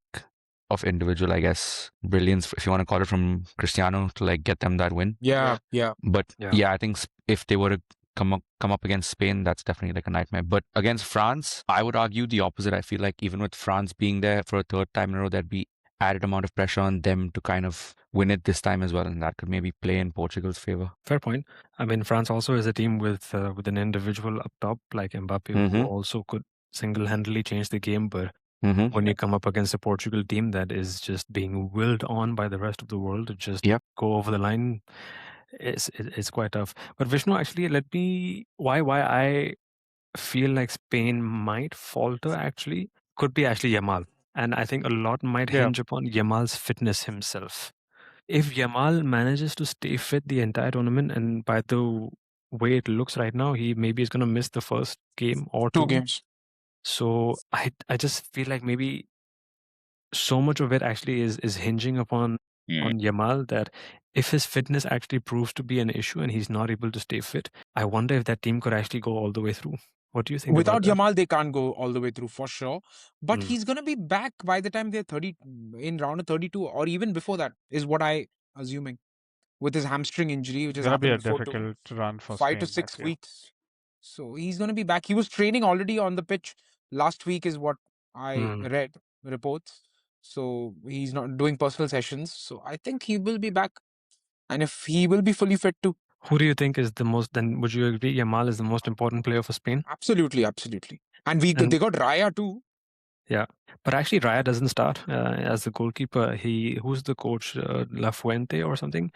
of individual, I guess, brilliance, if you want to call it, from Cristiano to like get them that win. Yeah, yeah. But Yeah. yeah, I think if they were to come up against Spain, that's definitely like a nightmare. But against France, I would argue the opposite. I feel like even with France being there for a third time in a row, there'd be added amount of pressure on them to kind of win it this time as well, and that could maybe play in Portugal's favor. Fair point. I mean, France also is a team with an individual up top like Mbappe, who Mhm. also could single-handedly change the game. But Mm-hmm. when you come up against a Portugal team that is just being willed on by the rest of the world to just Yep. go over the line, it's quite tough. But Vishnu, actually, let me why I feel like Spain might falter actually could be actually Yamal, and I think a lot might Yeah. hinge upon Yamal's fitness himself. If Yamal manages to stay fit the entire tournament, and by the way it looks right now, he maybe is going to miss the first game or Two two. games. So I just feel like maybe so much of it actually is hinging upon on Yamal, that if his fitness actually proves to be an issue and he's not able to stay fit, I wonder if that team could actually go all the way through. What do you think Without about that? Yamal, they can't go all the way through for sure. But Mm. he's gonna be back by the time they're 30 in round of 32, or even before that, is what I assuming. With his hamstring injury, which It's has gonna be a happened before, difficult run for 5 to Spain, I 6 feel. weeks. So he's gonna be back. He was training already on the pitch last week, is what I Mm. read reports. So he's not doing personal sessions. So I think he will be back. And if he will be fully fit too. Who do you think is the most? Then would you agree Yamal is the most important player for Spain? Absolutely, absolutely. And And they got Raya too. yeah, but actually Raya doesn't start as the goalkeeper. Who's the coach? La Fuente or something?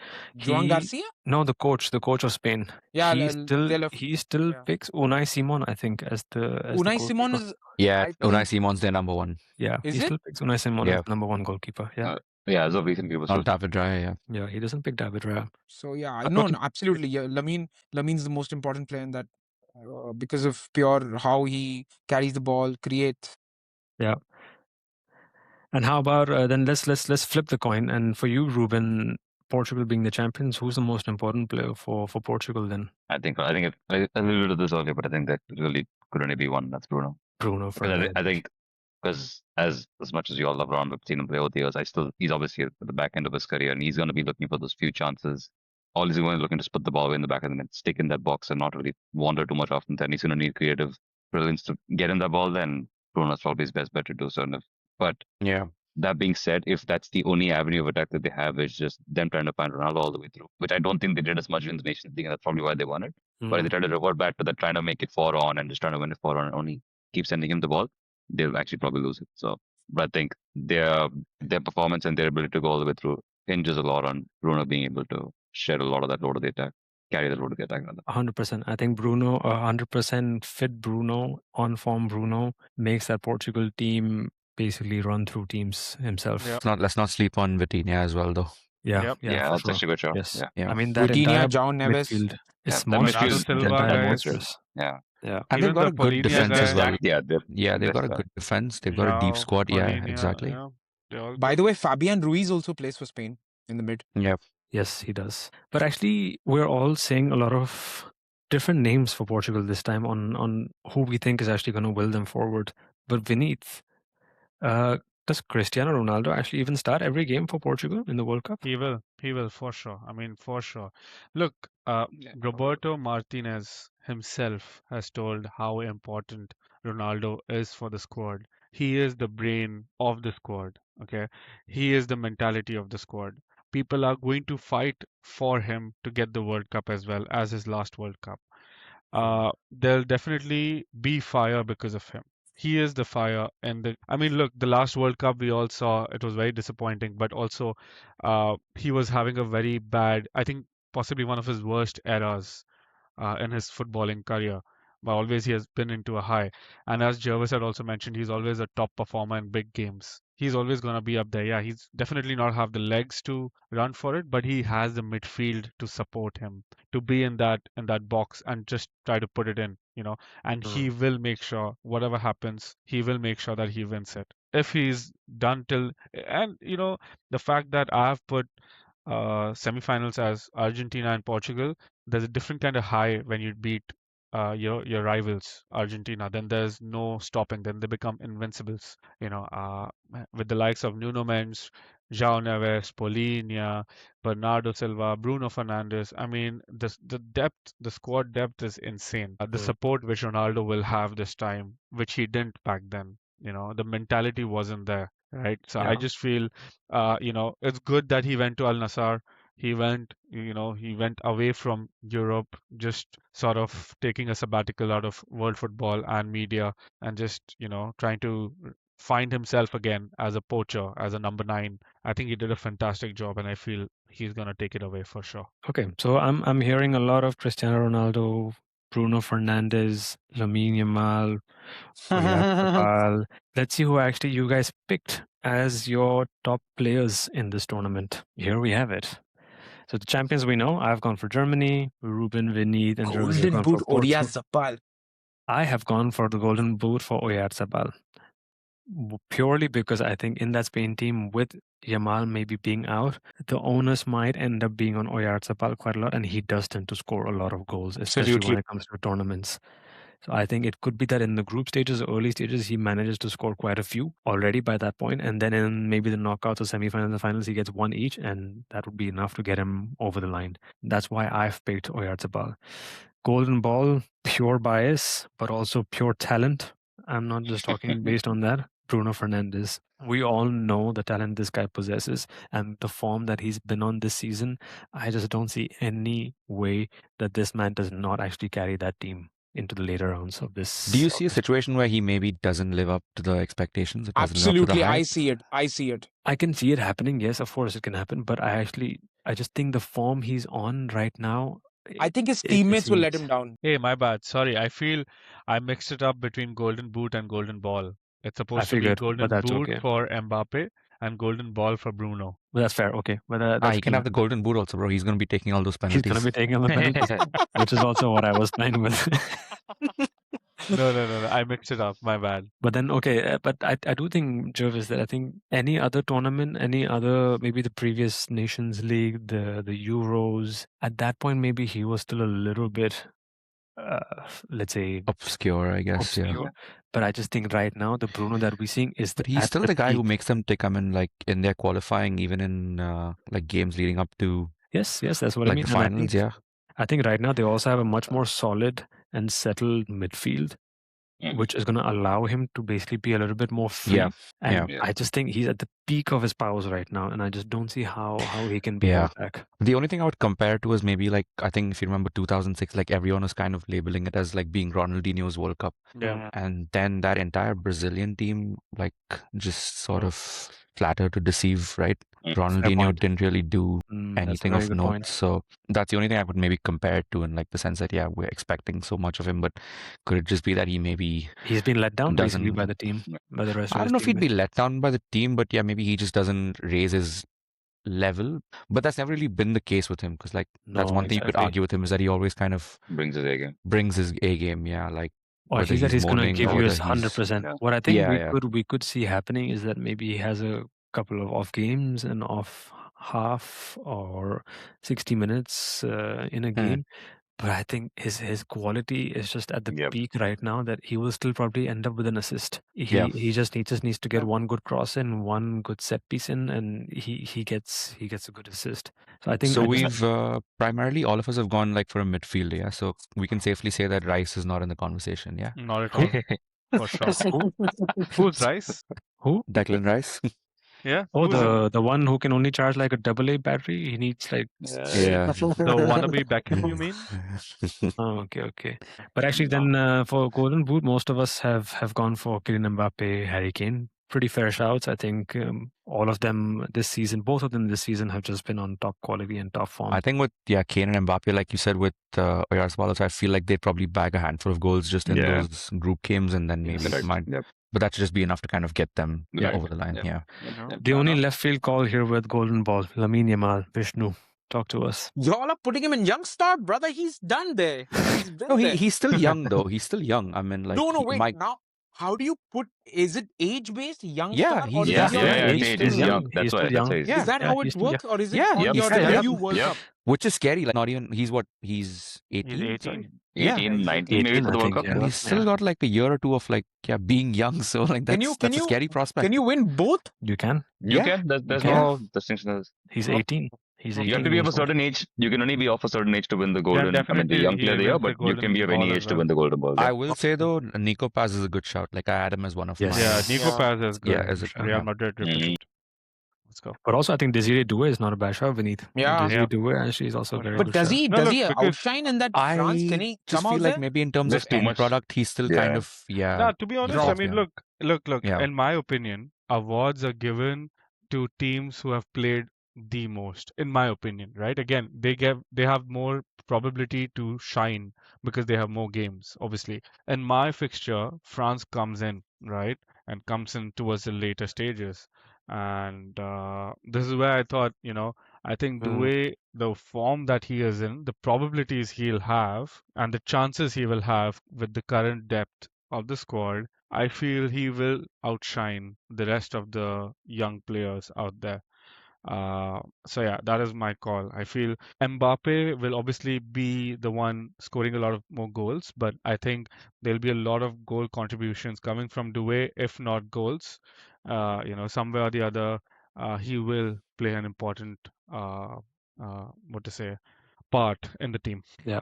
Juan Garcia? No, the coach of Spain. Yeah, He still yeah. picks Unai Simon, I think, as the Unai Simon goalkeeper. is, Yeah, I Unai think, Simon's their number one. Yeah, is he it? still picks Unai Simon Yeah. as number one goalkeeper. Yeah, Yeah, as of recently, it was Not still David Raya, yeah. yeah, he doesn't pick David Raya. So yeah, But no, okay. no, absolutely. Yeah, Lamin's the most important player in that because of pure how he carries the ball, creates. Yeah. And how about then let's flip the coin. And for you, Ruben, Portugal being the champions, who's the most important player for Portugal then? I think I alluded to this earlier, but I think that really could only be one. That's Bruno. Bruno Because Fernandes. I think because as much as you all love Ron, we've seen him play over the years. He's obviously at the back end of his career, and he's going to be looking for those few chances. All he's going to looking to put the ball in the back of the net, stick in that box, and not really wander too much often. Then he's going to need creative brilliance to get in that ball. Then Bruno's probably his best bet to do so. But Yeah. that being said, if that's the only avenue of attack that they have, is just them trying to find Ronaldo all the way through, which I don't think they did as much in the Nations League, and that's probably why they won it. But if they try to revert back to that, trying to make it 4-on and just trying to win it 4-on and only keep sending him the ball, they'll actually probably lose it. So, but I think their performance and their ability to go all the way through hinges a lot on Bruno being able to share a lot of that load of the attack, carry the load of the attack. 100%. I think Bruno, 100% fit Bruno, on form Bruno, makes that Portugal team basically run through teams himself. Yeah. Let's not sleep on Vitinha as well, though. Yeah, Yep. yeah, Yeah, for that's sure. actually a good show. Yes. Yeah. I mean, that Vitinha, entire João Neves. midfield Yeah, is that monstrous. midfield- The Silva, entire guys. monstrous. Yeah. Yeah. And Even they've got the a good Polina defense as guy. well. Yeah, Yeah, they've got a good defense. They've got a deep João, squad. Yeah, Polina, exactly. yeah, they're all By good. the way, Fabian Ruiz also plays for Spain in the mid. Yeah. Yes, he does. But actually, we're all saying a lot of different names for Portugal this time on who we think is actually going to will them forward. But Vineet, does Cristiano Ronaldo actually even start every game for Portugal in the World Cup? He will for sure. I mean, for sure. Look, Roberto Martinez himself has told how important Ronaldo is for the squad. He is the brain of the squad. Okay, he is the mentality of the squad. people are going to fight for him to get the World Cup as well as his last World Cup. There'll definitely be fire because of him. He is the fire, and I mean, look, the last World Cup we all saw, it was very disappointing, but also, he was having a very bad, I think, possibly one of his worst eras in his footballing career. But always he has been into a high. And as Jervis had also mentioned, he's always a top performer in big games. He's always going to be up there. Yeah, he's definitely not have the legs to run for it, but he has the midfield to support him, to be in that box and just try to put it in, and he will make sure whatever happens, he will make sure that he wins it. If he's done till and the fact that I have put semifinals as Argentina and Portugal, there's a different kind of high when you beat your rivals, Argentina. Then there's no stopping. Then they become invincibles. With the likes of Nuno Mendes, João Neves, Paulinho, Bernardo Silva, Bruno Fernandes. I mean, the depth, the squad depth is insane. The support which Ronaldo will have this time, which he didn't back then. The mentality wasn't there, right? So I Yeah. just feel it's good that he went to Al Nassr. He went away from Europe, just sort of taking a sabbatical out of world football and media, and just trying to find himself again as a poacher, as a number 9. I think he did a fantastic job, and I feel he's gonna take it away for sure. Okay, so I'm hearing a lot of Cristiano Ronaldo, Bruno Fernandes, Lamine Yamal, Oyarzabal. Let's see who actually you guys picked as your top players in this tournament. Here we have it. So the champions we know, I've gone for Germany, Ruben, Vinny, and Jervis have Golden gone boot, for Portugal. Oyarzabal. I have gone for the golden boot for Oyarzabal. Purely because I think in that Spain team with Yamal maybe being out, the onus might end up being on Oyarzabal quite a lot, and he does tend to score a lot of goals, especially when Absolutely. it comes to tournaments. So I think it could be that in the group stages, early stages, he manages to score quite a few already by that point, and then in maybe the knockouts or semifinals and finals, he gets one each, and that would be enough to get him over the line. That's why I've picked Oyarzabal. Golden ball, pure bias, but also pure talent. I'm not just talking based on that. Bruno Fernandes. We all know the talent this guy possesses and the form that he's been on this season. I just don't see any way that this man does not actually carry that team into the later rounds of this. Do you see a situation where he maybe doesn't live up to the expectations? It doesn't live up to Absolutely, the I hype? see it. I see it. I can see it happening. Yes, of course it can happen. But I just think the form he's on right now. I think his it teammates will let seems- him down. Hey, my bad. Sorry, I feel I mixed it up between Golden Boot and Golden Ball. It's supposed to be figured, but Golden that's Boot okay. for Mbappe and Golden Ball for Bruno. But that's fair. Okay. But that's He can have the golden boot also, bro. He's going to be taking all those He's penalties. going to be taking on the penalties, which is also what I was playing with. No. I mixed it up. My bad. But then, okay, but I do think, Jervis, that I think any other tournament, any other, maybe the previous Nations League, the Euros, at that point, maybe he was still a little bit, let's say, Obscure, I guess. obscure. Yeah. But I just think right now, the Bruno that we're seeing is But he's at still the guy who peak. makes them tick. I mean, like in their qualifying, even in like games leading up to Yes, that's what I like mean. the And finals. Yeah. I think right now they also have a much more solid and settled midfield, which is going to allow him to basically be a little bit more free. Yeah. And Yeah. I just think he's at the peak of his powers right now, and I just don't see how he can be Yeah. held back. The only thing I would compare to is maybe like, I think if you remember 2006, like everyone was kind of labeling it as like being Ronaldinho's World Cup. Yeah. And then that entire Brazilian team, like just sort of flattered to deceive, right? Ronaldinho point. didn't really do That's a anything very of good note. point. So that's the only thing I could maybe compare it to in like the sense that, yeah, we're expecting so much of him, but could it just be that he maybe He's been let down basically doesn't. by the team, by the rest of I his don't know if he'd be teammates. let down by the team, but yeah, maybe he just doesn't raise his level. But that's never really been the case with him because, like, that's No, one thing you could exactly. argue with him is that he always kind of Brings his A game. brings his A game. Yeah, like Or whether he's that he's going to moaning give or you whether his 100%. Yeah. What I think Yeah, we could see happening is that maybe he has a couple of off games and off half or 60 minutes in a game. But I think his quality is just at the Yep. peak right now that he will still probably end up with an assist. Yeah. He just needs to get one good cross in, one good set piece in, and he gets a good assist. So I think So I just- we've primarily all of us have gone like for a midfield, yeah. So we can safely say that Rice is not in the conversation, yeah. Not at all. For sure. Who's Rice? who? Declan Rice. Yeah, Oh, who's it? the one who can only charge like a AA battery. He needs like Yeah. The wannabe Beckham, you mean? Oh, okay. But actually, then for Golden Boot, most of us have gone for Kylian Mbappe, Harry Kane. Pretty fair shouts. I think all of them this season, both of them this season, have just been on top quality and top form. I think with Kane and Mbappe, like you said, with Oyarzabal, I feel like they'd probably bag a handful of goals just in Yeah. those group games, and then maybe Yes. might. Yep. But that should just be enough to kind of get them Yeah. over the line. Yep. Yeah. No. The only left field call here with Golden Ball, Lamine Yamal, Vishnu. Talk to us. Y'all are putting him in young star, brother. He's done there. He's been No, there. he's still young though. He's still young. I mean, like No, he wait. might. Now, how do you put? Is it age based, young Yeah, star, or he's is Yeah, it yeah, your yeah. definitely- age? Age He's is young. young. He's That's still why. young. That's why. Is that Yeah, how he's it still works, or is it Yeah, on he's your still young. debut World Yep. Cup? Which is scary. Like not even he's what he's 18. He's Sorry. 18. Yeah. 18, 19 maybe 18, for the I World think, Cup. yeah. And he's still got like a year or two of like being young. So like Can that's a scary prospect. Can you win both? You can. You Yeah, can. There's can. no distinction. He's Oh. 18. He's 18. You have to be of a years old. certain age. You can only be of a certain age to win the golden. I mean, the definitely young he player of the year, wins the but you golden can be of ball any as age to well. win the golden ball. I Yeah. will say though, Nico Paz is a good shout. Like I had him as one of Yes. Yeah, my. Nico Yeah. Paz is good. Yeah, is it? Real Yeah. Madrid represent. Let's go. But also, I think Desiree Doué is not a bad shout, Vineet. Yeah. Desiree Yeah. Doué, she's also a For very sure. But good does shout. he No, does look, he because outshine in that France? Can I he just come feel out like there? maybe in terms There's of too end much. product, he's still Yeah. kind of now, to be honest, I drop, mean, yeah. look. Yeah. In my opinion, awards are given to teams who have played the most. In my opinion, right? Again, they have more probability to shine because they have more games. Obviously, in my fixture, France comes in right and comes in towards the later stages, and this is where I thought, I think the way the form that he is in, the probabilities he'll have, and the chances he will have with the current depth of the squad, I feel he will outshine the rest of the young players out there. So yeah, that is my call. I feel Mbappe will obviously be the one scoring a lot of more goals, but I think there'll be a lot of goal contributions coming from Doué, if not goals. Somewhere or the other, he will play an important, what to say, part in the team. Yeah.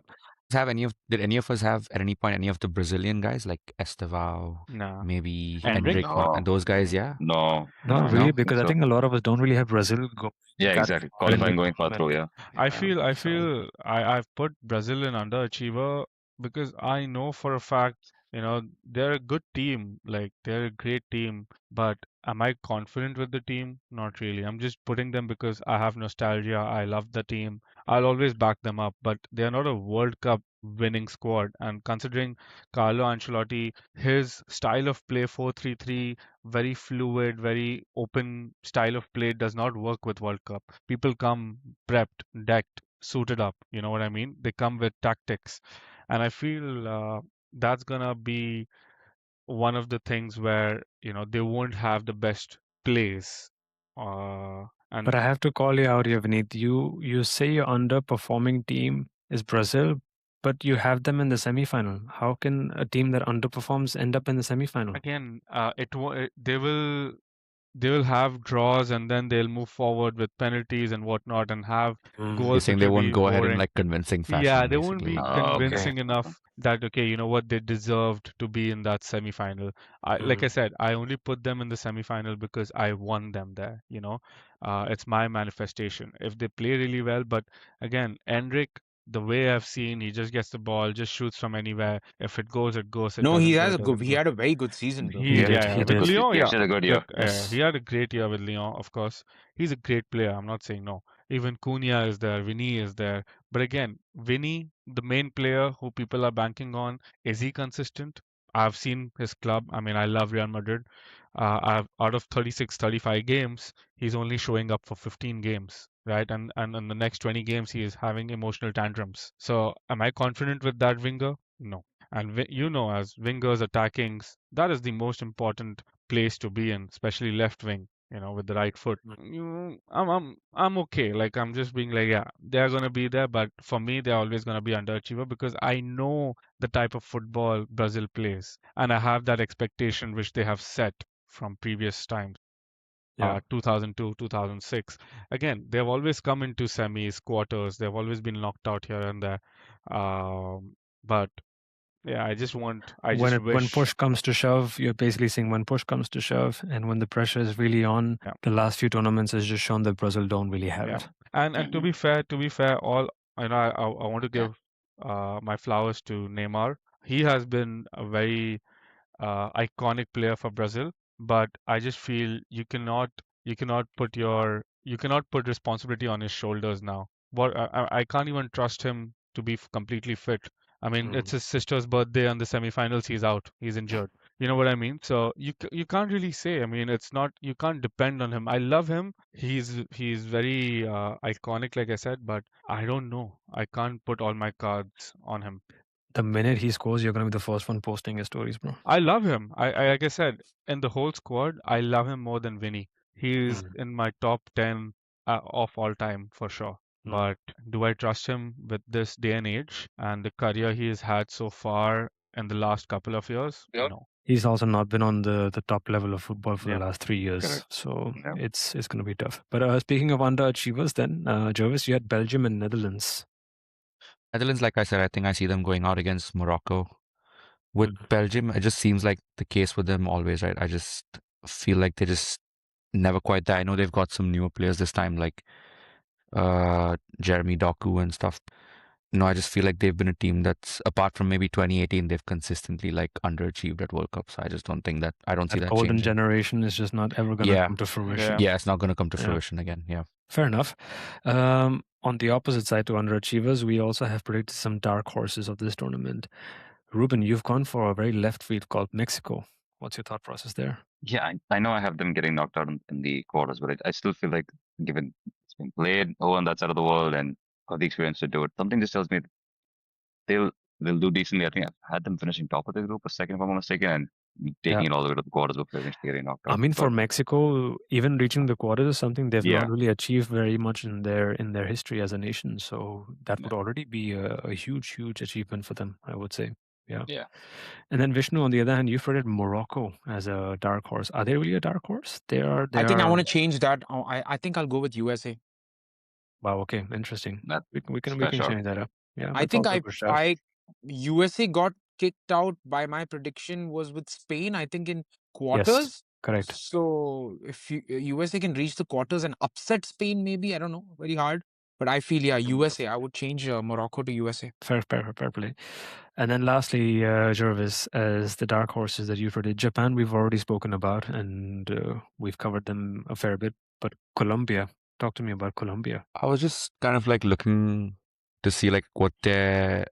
Did any of us have at any point any of the Brazilian guys like Estevao, Nah. maybe Endrick? Endrick, and those guys? Yeah. No. Not No. really, No. because I So think a lot of us don't really have Brazil go. yeah, exactly. Qualifying going far through. Yeah. I Yeah, feel so I've put Brazil in underachiever because I know for a fact, they're a good team, like they're a great team, but am I confident with the team? Not really. I'm just putting them because I have nostalgia. I love the team. I'll always back them up, but they're not a World Cup winning squad. And considering Carlo Ancelotti, his style of play 4-3-3, very fluid, very open style of play does not work with World Cup. People come prepped, decked, suited up. You know what I mean? They come with tactics. And I feel that's gonna be one of the things where, they won't have the best plays. And But I have to call you out here, Vineet. You say your underperforming team is Brazil, but you have them in the semifinal. How can a team that underperforms end up in the semifinal? again, they will have draws and then they'll move forward with penalties and whatnot and have Mm. You're goals saying which they will won't be go ahead in boring. like convincing fashion. Yeah, they won't basically. be Oh, okay. convincing enough that, okay, you know what, they deserved to be in that semifinal. Like I said, I only put them in the semifinal because I won them there. It's my manifestation. If they play really well, but again, Endrick, the way I've seen, he just gets the ball, just shoots from anywhere. If it goes, it goes. It No, he doesn't go, has it a good. doesn't He go. had a very good season, bro. He did, he With did. Lyon, He yeah. actually had a good year. Look, Yes. he had a great year with Lyon, of course. He's a great player. I'm not saying no. Even Cunha is there, Vinny is there. But again, Vinny, the main player who people are banking on, is he consistent? I've seen his club. I mean, I love Real Madrid. Out of 36, 35 games, he's only showing up for 15 games, right? And in the next 20 games, he is having emotional tantrums. So, am I confident with that winger? No. And as wingers attacking, that is the most important place to be in, especially left wing. With the right foot. I'm okay. Like I'm just being like, yeah, they're gonna be there, but for me, they're always gonna be underachiever because I know the type of football Brazil plays, and I have that expectation which they have set from previous times. Yeah. 2002, 2006. Again, they've always come into semis, quarters. They've always been knocked out here and there. But Yeah, I just when wish. push comes to shove, you're basically saying when push comes to shove, and when the pressure is really on, Yeah. the last few tournaments has just shown that Brazil don't really have Yeah. it. And to be fair, all I want to Yeah. give my flowers to Neymar. He has been a very iconic player for Brazil, but I just feel you cannot put responsibility on his shoulders now. I can't even trust him to be completely fit. I mean, it's his sister's birthday and the semifinals. He's out. He's injured. You know what I mean? So you can't really say. I mean, it's not you can't depend on him. I love him. He's very iconic, like I said, but I don't know. I can't put all my cards on him. The minute he scores, you're gonna be the first one posting his stories, bro. I love him. I like I said, in the whole squad, I love him more than Vinny. He's Mm. in my top 10 of all time for sure. Mm. But do I trust him with this day and age and the career he has had so far in the last couple of years? Yeah. No. He's also not been on the top level of football for Yeah. the last 3 years, Correct. so Yeah. it's going to be tough. But speaking of underachievers, then Jervis, you had Belgium and Netherlands. Netherlands, like I said, I think I see them going out against Morocco. With Mm. Belgium, it just seems like the case with them always, right? I just feel like they just never quite there. I know they've got some newer players this time, like Jeremy Doku and stuff. No, I just feel like they've been a team that's, apart from maybe 2018, they've consistently like underachieved at World Cups. I just don't think that, I don't see That that golden changing. generation is just not ever going to Yeah. come to fruition. Yeah. Yeah, it's not going to come to Yeah. fruition again. Yeah. Fair enough. On the opposite side to underachievers, we also have predicted some dark horses of this tournament. Ruben, you've gone for a very left field called Mexico. What's your thought process there? Yeah, I know I have them getting knocked out in the quarters, but I still feel like given it's been played over on that side of the world and got the experience to do it, something just tells me they'll do decently. I think I've had them finishing top of the group or second, if I'm not mistaken, and taking it all the way to the quarters before eventually getting knocked out. I mean, for But Mexico, even reaching the quarters is something they've Yeah. not really achieved very much in their history as a nation. So that would already be a huge achievement for them, I would say. Yeah. Yeah. And then Vishnu, on the other hand, you've rated Morocco as a dark horse. Are they really a dark horse? They are. I think I want to change that. I think I'll go with USA. Wow. Okay. Interesting. That- We can fair shout. change that up. Yeah. I that's think also a good shout. USA got kicked out by my prediction was with Spain, I think in quarters. Correct. So if USA can reach the quarters and upset Spain, maybe, I don't know, very hard. But I feel, yeah, USA. I would change Morocco to USA. Fair play. And then lastly, Jervis, as the dark horses that you've rated, Japan we've already spoken about, and we've covered them a fair bit. But Colombia, talk to me about Colombia. I was just kind of like looking to see like what their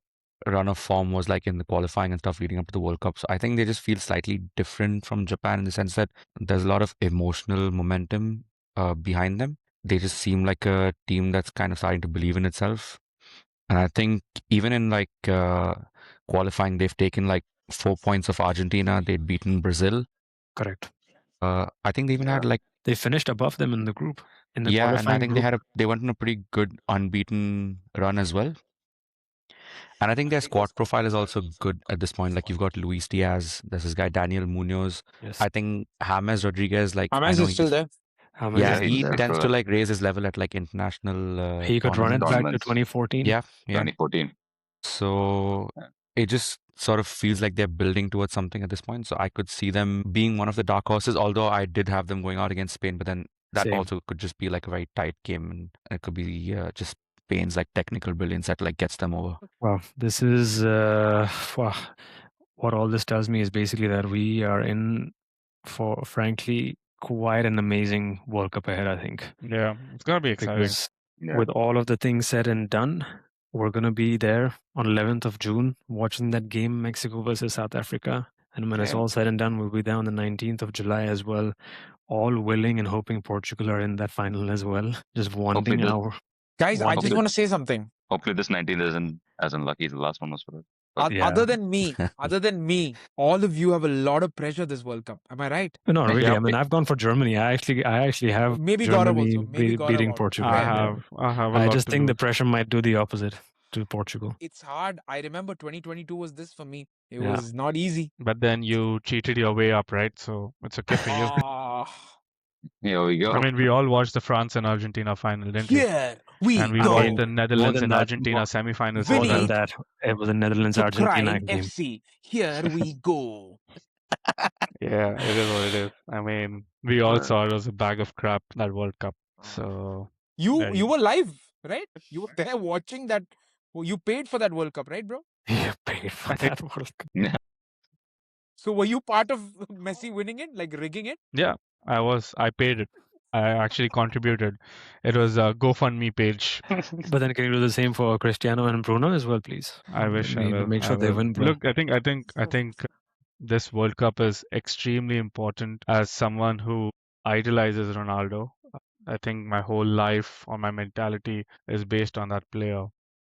run of form was like in the qualifying and stuff leading up to the World Cup. So I think they just feel slightly different from Japan in the sense that there's a lot of emotional momentum behind them. They just seem like a team that's kind of starting to believe in itself. And I think even in like qualifying, they've taken like 4 points of Argentina. They'd beaten Brazil. Correct. I think they even had like, They finished above them in the group. In the yeah, and I qualifying think group. they went on a pretty good unbeaten run as well. And I think their squad profile is also good at this point. Like you've got Luis Diaz, there's this guy Daniel Munoz. Yes. I think James Rodriguez, like James is still there. James yeah, is still he there. tends to like raise his level at like international. He could run it back to tournaments. 2014. Yeah. 2014. So it just sort of feels like they're building towards something at this point. So I could see them being one of the dark horses, although I did have them going out against Spain, but then that Same. also could just be like a very tight game, and it could be just Spain's like technical brilliance that like gets them over. Wow, this is wow. What all this tells me is basically that we are in for, frankly, quite an amazing World Cup ahead, I think. Yeah, it's gonna be exciting. Because Yeah. with all of the things said and done, we're going to be there on 11th of June watching that game, Mexico versus South Africa. And when it's Same. all said and done, we'll be there on the 19th of July as well, all willing and hoping Portugal are in that final as well. Just wanting this- our... Guys, I just Hopefully- want to say something. Hopefully this 19th isn't as unlucky as the last one was for us. Yeah. Other than me, all of you have a lot of pressure this World Cup. Am I right? But not really. Yeah. I mean, I've gone for Germany. I actually have Maybe Gaurav Germany also. Maybe Gaurav beating also. Portugal. I Fair. have a I lot just to think the lose. pressure might do the opposite to Portugal. It's hard. I remember 2022 was this for me. It Yeah. was not easy. But then you cheated your way up, right? So it's okay for you. Ah, Here we go. I mean, we all watched the France and Argentina final, didn't we? yeah. and we go. watched the Netherlands than and that, Argentina semi-finals More as than well. that, it was a Netherlands To Argentina Crime game. FC. Here we go. Yeah, it is what it is. I mean, we all saw it was a bag of crap, that World Cup. So You were live, right? You were there watching that. You paid for that World Cup, right, bro? You paid for that World Cup. Yeah. So were you part of Messi winning it, like rigging it? yeah, I paid it. I actually contributed. It was a GoFundMe page. But then can you do the same for Cristiano and Bruno as well, please? I wish I will. Make I sure they will. win, bro. Look, I think this World Cup is extremely important as someone who idolizes Ronaldo. I think my whole life or my mentality is based on that player.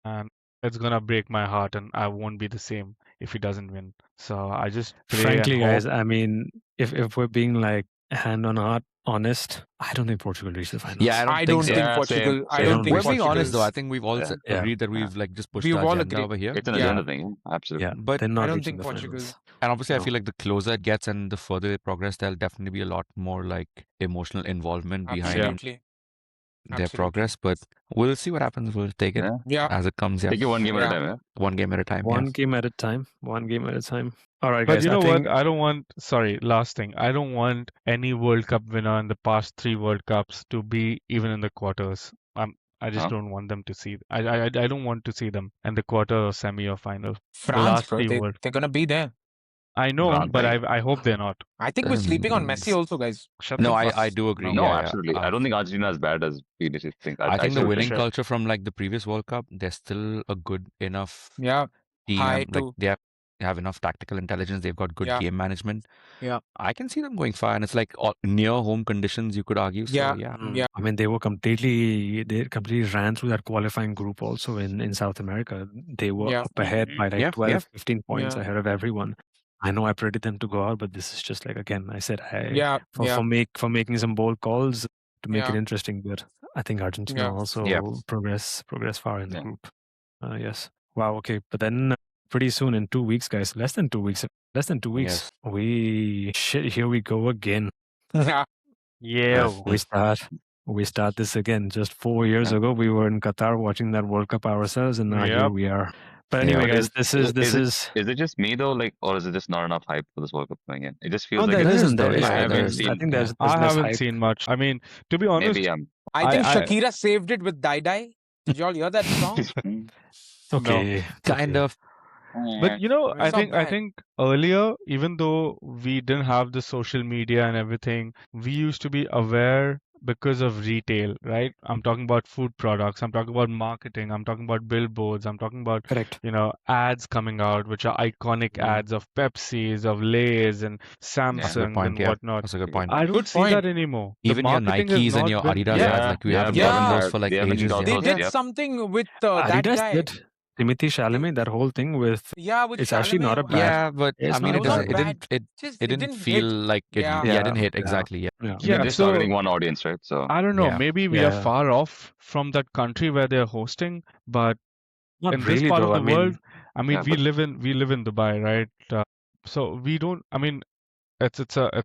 And it's gonna break my heart and I won't be the same if he doesn't win. So I just pray Frankly, and hope. guys, I mean, if we're being like hand on heart honest, I don't think Portugal reached the finals. Yeah, I don't think so. Yeah, Portugal. same, I same. don't think We're being Portugal. honest though. I think we've all Yeah. agreed that Yeah. we've like just pushed We've the all agenda agreed. over here. It's an agenda thing. Absolutely. Yeah, But they're not I don't reaching think the Portugal. finals. And obviously, I No. feel like the closer it gets and the further they progress, there'll definitely be a lot more like emotional involvement behind Absolutely. their progress. But we'll see what happens. We'll take it Yeah. as it comes. Yeah, Take it one game at a time. Yeah. one game at a time. One Yeah. game at a time. One game at a time. All right, But guys. you know I think what? I don't want, sorry, last thing. I don't want any World Cup winner in the past 3 World Cups to be even in the quarters. I just Huh? don't want them to see. I don't want to see them in the quarter or semi or final. The France, last bro. 3 World. They're gonna be there. I know, France, but right? I hope they're not. I think we're sleeping on Messi also, guys. Shut No, the I fuck. do agree. No, yeah, absolutely. I don't think Argentina is bad as people think. I think the still winning Sure. culture from like the previous World Cup, they're still a good enough Yeah. team. High Like to they have enough tactical intelligence. They've got good Yeah. game management. Yeah. I can see them going far, and it's like near home conditions. You could argue. So Yeah. yeah. Yeah. I mean, they completely ran through that qualifying group also in South America. They were Yeah. up ahead by like Yeah, 12, 15 points Yeah. ahead of everyone. I know I predicted them to go out, but this is just like, again, I said Yeah. for making some bold calls to make it Yeah. interesting. But I think Argentina Yeah. also Yeah. progress far in the Yeah. group. Yes. Wow. Okay. But then pretty soon in 2 weeks, guys, less than 2 weeks, Yes. here we go again. Yeah. We start this again. Just 4 years Yeah. ago, we were in Qatar watching that World Cup ourselves, and now here Yep. we are. But anyway, But guys, this is. Is it just me though, like, or is it just not enough hype for this World Cup going in? It just feels Oh, like there it's isn't. just There is. I I haven't think seen. there's I less haven't hype. seen much. I mean, to be honest, Maybe I think I- Shakira saved it with Die Die. Did y'all hear that song? Okay, Kind of. But you know, It's not I bad. think earlier, even though we didn't have the social media and everything, we used to be aware because of retail, right? I'm talking about food products, I'm talking about marketing, I'm talking about billboards, I'm talking about, Correct. you know, ads coming out, which are iconic ads of Pepsi's, of Lay's and That's a good Samsung point. and Yeah, whatnot. that's a good point. I don't Good see point. that anymore. The Even your marketing has Nikes and not your been- Adidas yeah. ads, like we Yeah, haven't yeah. gotten those for like They haven't ages. got Yeah. They those, did yep. something with that Adidas guy. did. Timothy Chalamet, that whole thing with. Yeah, with It's actually not a Chalamet. bad. Yeah, but It's I mean, not it a doesn't. bad. It didn't feel hit. like it. Yeah. Yeah, it didn't hit Yeah. exactly. Yeah. Yeah. I mean, Yeah, they so start getting one audience, right? So I don't know. Yeah. Maybe we are far off from that country where they're hosting, but Not in really, this part though. of the world, I mean, Yeah, we live in Dubai, right? So we don't. I mean, it's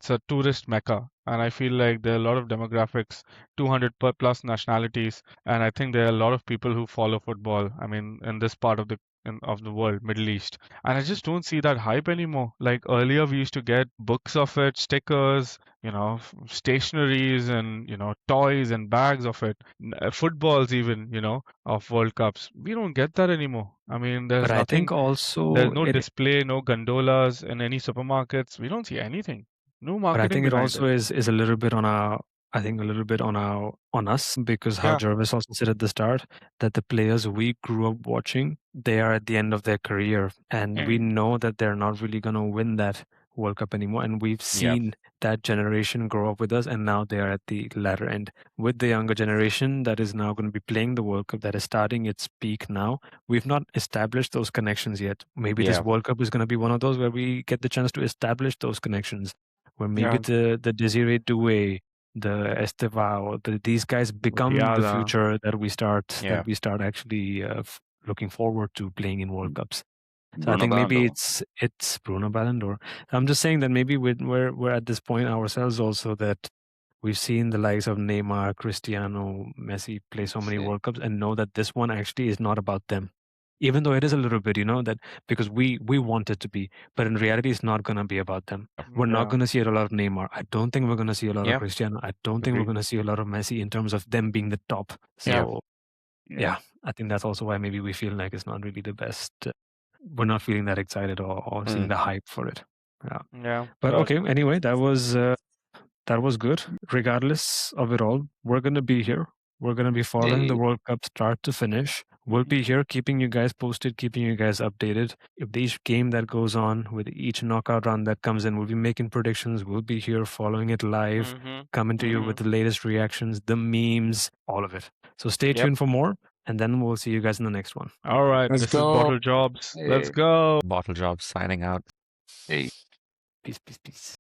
a tourist mecca, and I feel like there are a lot of demographics, 200 plus nationalities, and I think there are a lot of people who follow football. I mean, in this part of the world, Middle East, and I just don't see that hype anymore. Like earlier, we used to get books of it, stickers, you know, stationaries, and you know, toys and bags of it, footballs even, you know, of World Cups. We don't get that anymore. I mean, there's But I nothing. think also There's no it, display, no gondolas in any supermarkets. We don't see anything. No but I marketing think it behind also is a little bit on us because how Yeah. Jervis also said at the start that the players we grew up watching, they are at the end of their career, and we know that they're not really gonna win that World Cup anymore. And we've seen that generation grow up with us, and now they are at the latter end. With the younger generation that is now going to be playing the World Cup, that is starting its peak now, we've not established those connections yet. Maybe this Yeah. World Cup is going to be one of those where we get the chance to establish those connections. Where maybe Yeah. the Desiree Doué, the Estevao, these guys become the Diala. future that we start Yeah. actually looking forward to playing in World Cups. So I Bruno think maybe Fernandes. it's Bruno Ballon d'Or. I'm just saying that maybe we're at this point ourselves also that We've seen the likes of Neymar, Cristiano, Messi play so many Yeah. World Cups and know that this one actually is not about them. Even though it is a little bit, that because we want it to be, but in reality, it's not going to be about them. We're not going to see a lot of Neymar. I don't think we're going to see a lot of Yeah. Cristiano. I don't think we're going to see a lot of Messi in terms of them being the top. Yeah. So, yeah, I think that's also why maybe we feel like it's not really the best. We're not feeling that excited or seeing the hype for it. Yeah. But okay, anyway, that was good. Regardless of it all, we're going to be here. We're going to be following the Hey. World Cup start to finish. We'll be here keeping you guys posted, keeping you guys updated. If each game that goes on, with each knockout round that comes in, we'll be making predictions. We'll be here following it live, coming to you with the latest reactions, the memes, all of it. So stay tuned for more, and then we'll see you guys in the next one. All right, Let's this is go. Bottle Jobs. Let's Hey. go. Bottle Jobs signing out. Hey. Peace, peace, peace.